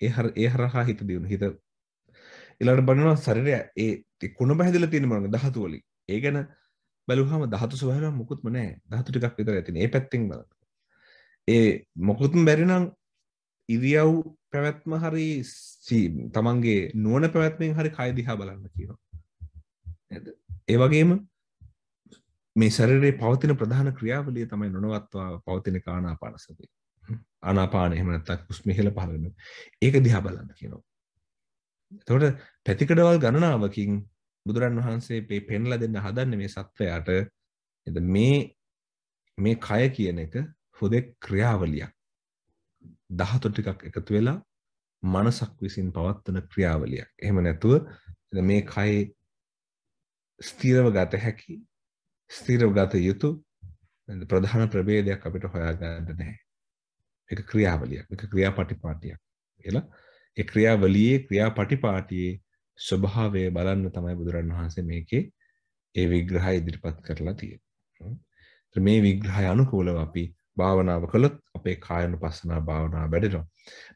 ඒ හරහා හිත දියුණු. හිත ඊළඟට බලනවා ශරීරයේ ඒ කුණප හැදලා තියෙන මොනවද ධාතු වලින්. ඒ ගැන බලුවහම ධාතු ස්වභාවය මොකුත්ම නැහැ. ධාතු ටිකක් විතරයි තියෙන්නේ. ඒ පැත්තෙන් බලන්න. ඒ මොකුත්ම බැරි නම් ඉරියව් පැවැත්ම හරි තමන්ගේ නුවණ පැවැත්මෙන් හරි කය දිහා බලන්න කියනවා. ඒ වගේම මේ ශරීරයේ පවතින ප්‍රධාන ක්‍රියාවලිය තමයි නොනවත්වා පවතින ආනාපාන සතිය. ආනාපාන එහෙම නැත්නම් හුස්ම ඉහළ පහළ වෙන. ඒක දිහා බලන්න කියනවා. එතකොට පැතිකඩවල් ගණනාවකින් බුදුරන් වහන්සේ මේ පෙන්ලා දෙන්න හදන්නේ මේ සත්වයාට මේ කය කියන එක හුදෙක් ක්‍රියාවලියක්. ධාතු ටිකක් එකතු වෙලා මනසක් විසින් පවත්වන ක්‍රියාවලියක්. එහෙම නැතුව මේ කයේ ස්ථිරව ගත හැකි ස්ථිරව ගත යුතු ප්‍රධාන ප්‍රභේදයක් අපිට හොයාගන්න නැහැ. ඒක ක්‍රියාවලියක්. ඒක ක්‍රියාපටිපාටියක් කියලා. ඒ ක්‍රියාවලියේ ක්‍රියාපටිපාටියේ ස්වභාවය බලන්න තමයි බුදුරන් වහන්සේ මේකේ ඒ විග්‍රහය ඉදිරිපත් කරලා තියෙන්නේ. මේ විග්‍රහය අනුකූලව අපි භාවනාව කළොත් අපේ කායानुපස්සනා භාවනාව වැඩෙනවා.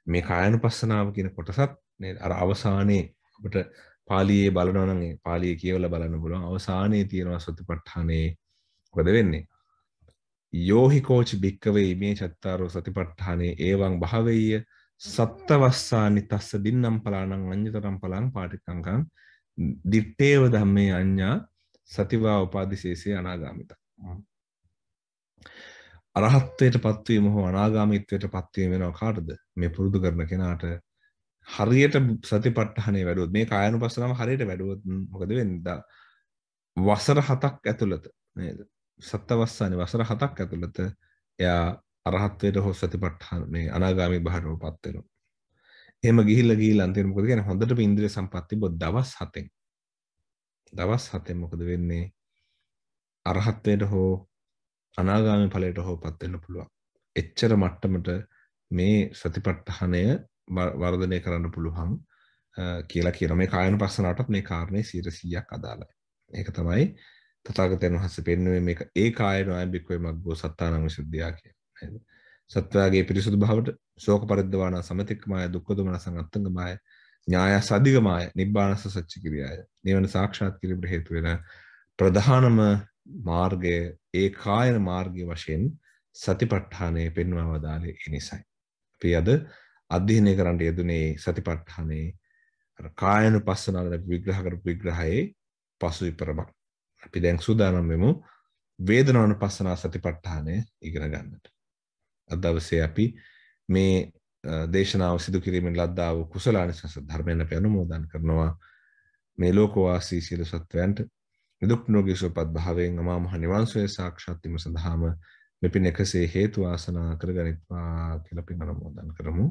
මේ කායानुපස්සනාව කියන කොටසත් නේද අර අවසානයේ අපිට පාලියේ බලනවා නම් ඒ පාලියේ කියවලා බලන්න පුළුවන්. අවසානයේ තියෙනවා සතිපට්ඨානේ මොකද වෙන්නේ? යෝහි කෝච බික්කවේ මේ චත්තාරෝ සතිපට්ඨානේ එවං භාවෙය්‍ය සත්තවස්සානි තස්ස දින්නම් පලානං අඤ්ඤතරම් පලං පාටිකංකං දිත්තේව ධම්මේ අඤ්ඤා සතිවා උපාදිශේෂේ අනාගාමිත. අරහත්ත්වයට පත්වීම හෝ අනාගාමීත්වයට පත්වීම වෙනවා කාටද? මේ පුරුදු කරන කෙනාට හරියට සතිපට්ඨානේ වැඩුවොත් මේ කායानुපස්සනාව හරියට වැඩුවොත් මොකද වෙන්නේ? වසර 7ක් ඇතුළත නේද? සත්තවස්සානේ වසර 7ක් ඇතුළත එයා අරහත්ත්වයට හෝ සතිපට්ඨාන මේ අනාගාමී භාවයටපත් වෙනවා. එහෙම ගිහිල්ලා අන්තිමට මොකද කියන්නේ? හොඳටම ඉන්ද්‍රිය සම්පත් තිබ්බොත් දවස් 7න් මොකද වෙන්නේ? අරහත්ත්වයට හෝ අනාගාමී ඵලයට හෝපත් වෙන්න පුළුවන්. එච්චර මට්ටමට මේ සතිපට්ඨානය වර්ධනය කරන්න පුළුවන් කියලා කියන මේ කායानुපස්සනාවටත් මේ කාරණේ 100%ක් අදාළයි. ඒක තමයි තථාගතයන් වහන්සේ පෙන්වුවේ මේක ඒ කායන අයබික්වේ මග්ගෝ සත්තානං විසුද්ධියා කියන්නේ. සත්වයාගේ පිරිසුදු භාවයට ශෝක පරිද්දවාන සමතික්කමාය දුක්ඛ දෝමනසං අත්තංගමාය ඥායස අධිගමාය නිබ්බානස සච්ච කිරියාය. නිවන සාක්ෂාත් කිරීමට හේතු වෙන ප්‍රධානම මාර්ගය ඒ කායන මාර්ගය වශයෙන් සතිපට්ඨානය පෙන්වා වදාළේ ඒ නිසයි. අපි අද අධ්‍යයනය කරන්න යෙදුනේ සතිපට්ඨානේ අර කායानुපස්සනාව විග්‍රහ කරපු විග්‍රහයේ පසු විපරමක්. අපි දැන් සූදානම් වෙමු වේදනානුපස්සනා සතිපට්ඨානය ඉගෙන ගන්නට. අද දවසේ අපි මේ දේශනාව සිදු කිරීමෙන් ලද්දා වූ කුසලානිසංස ධර්මයන් අපි අනුමෝදන් කරනවා. මේ ලෝකවාසී සියලු සත්වයන්ට නිදුක් නිරෝගී සුවපත් භාවයෙන් අමා මහ නිවන් සුවය සාක්ෂාත් වීම සඳහාම මෙපින් එකසේ හේතු වාසනා කරගනිත්වා කියලා අපි අනුමෝදන් කරමු.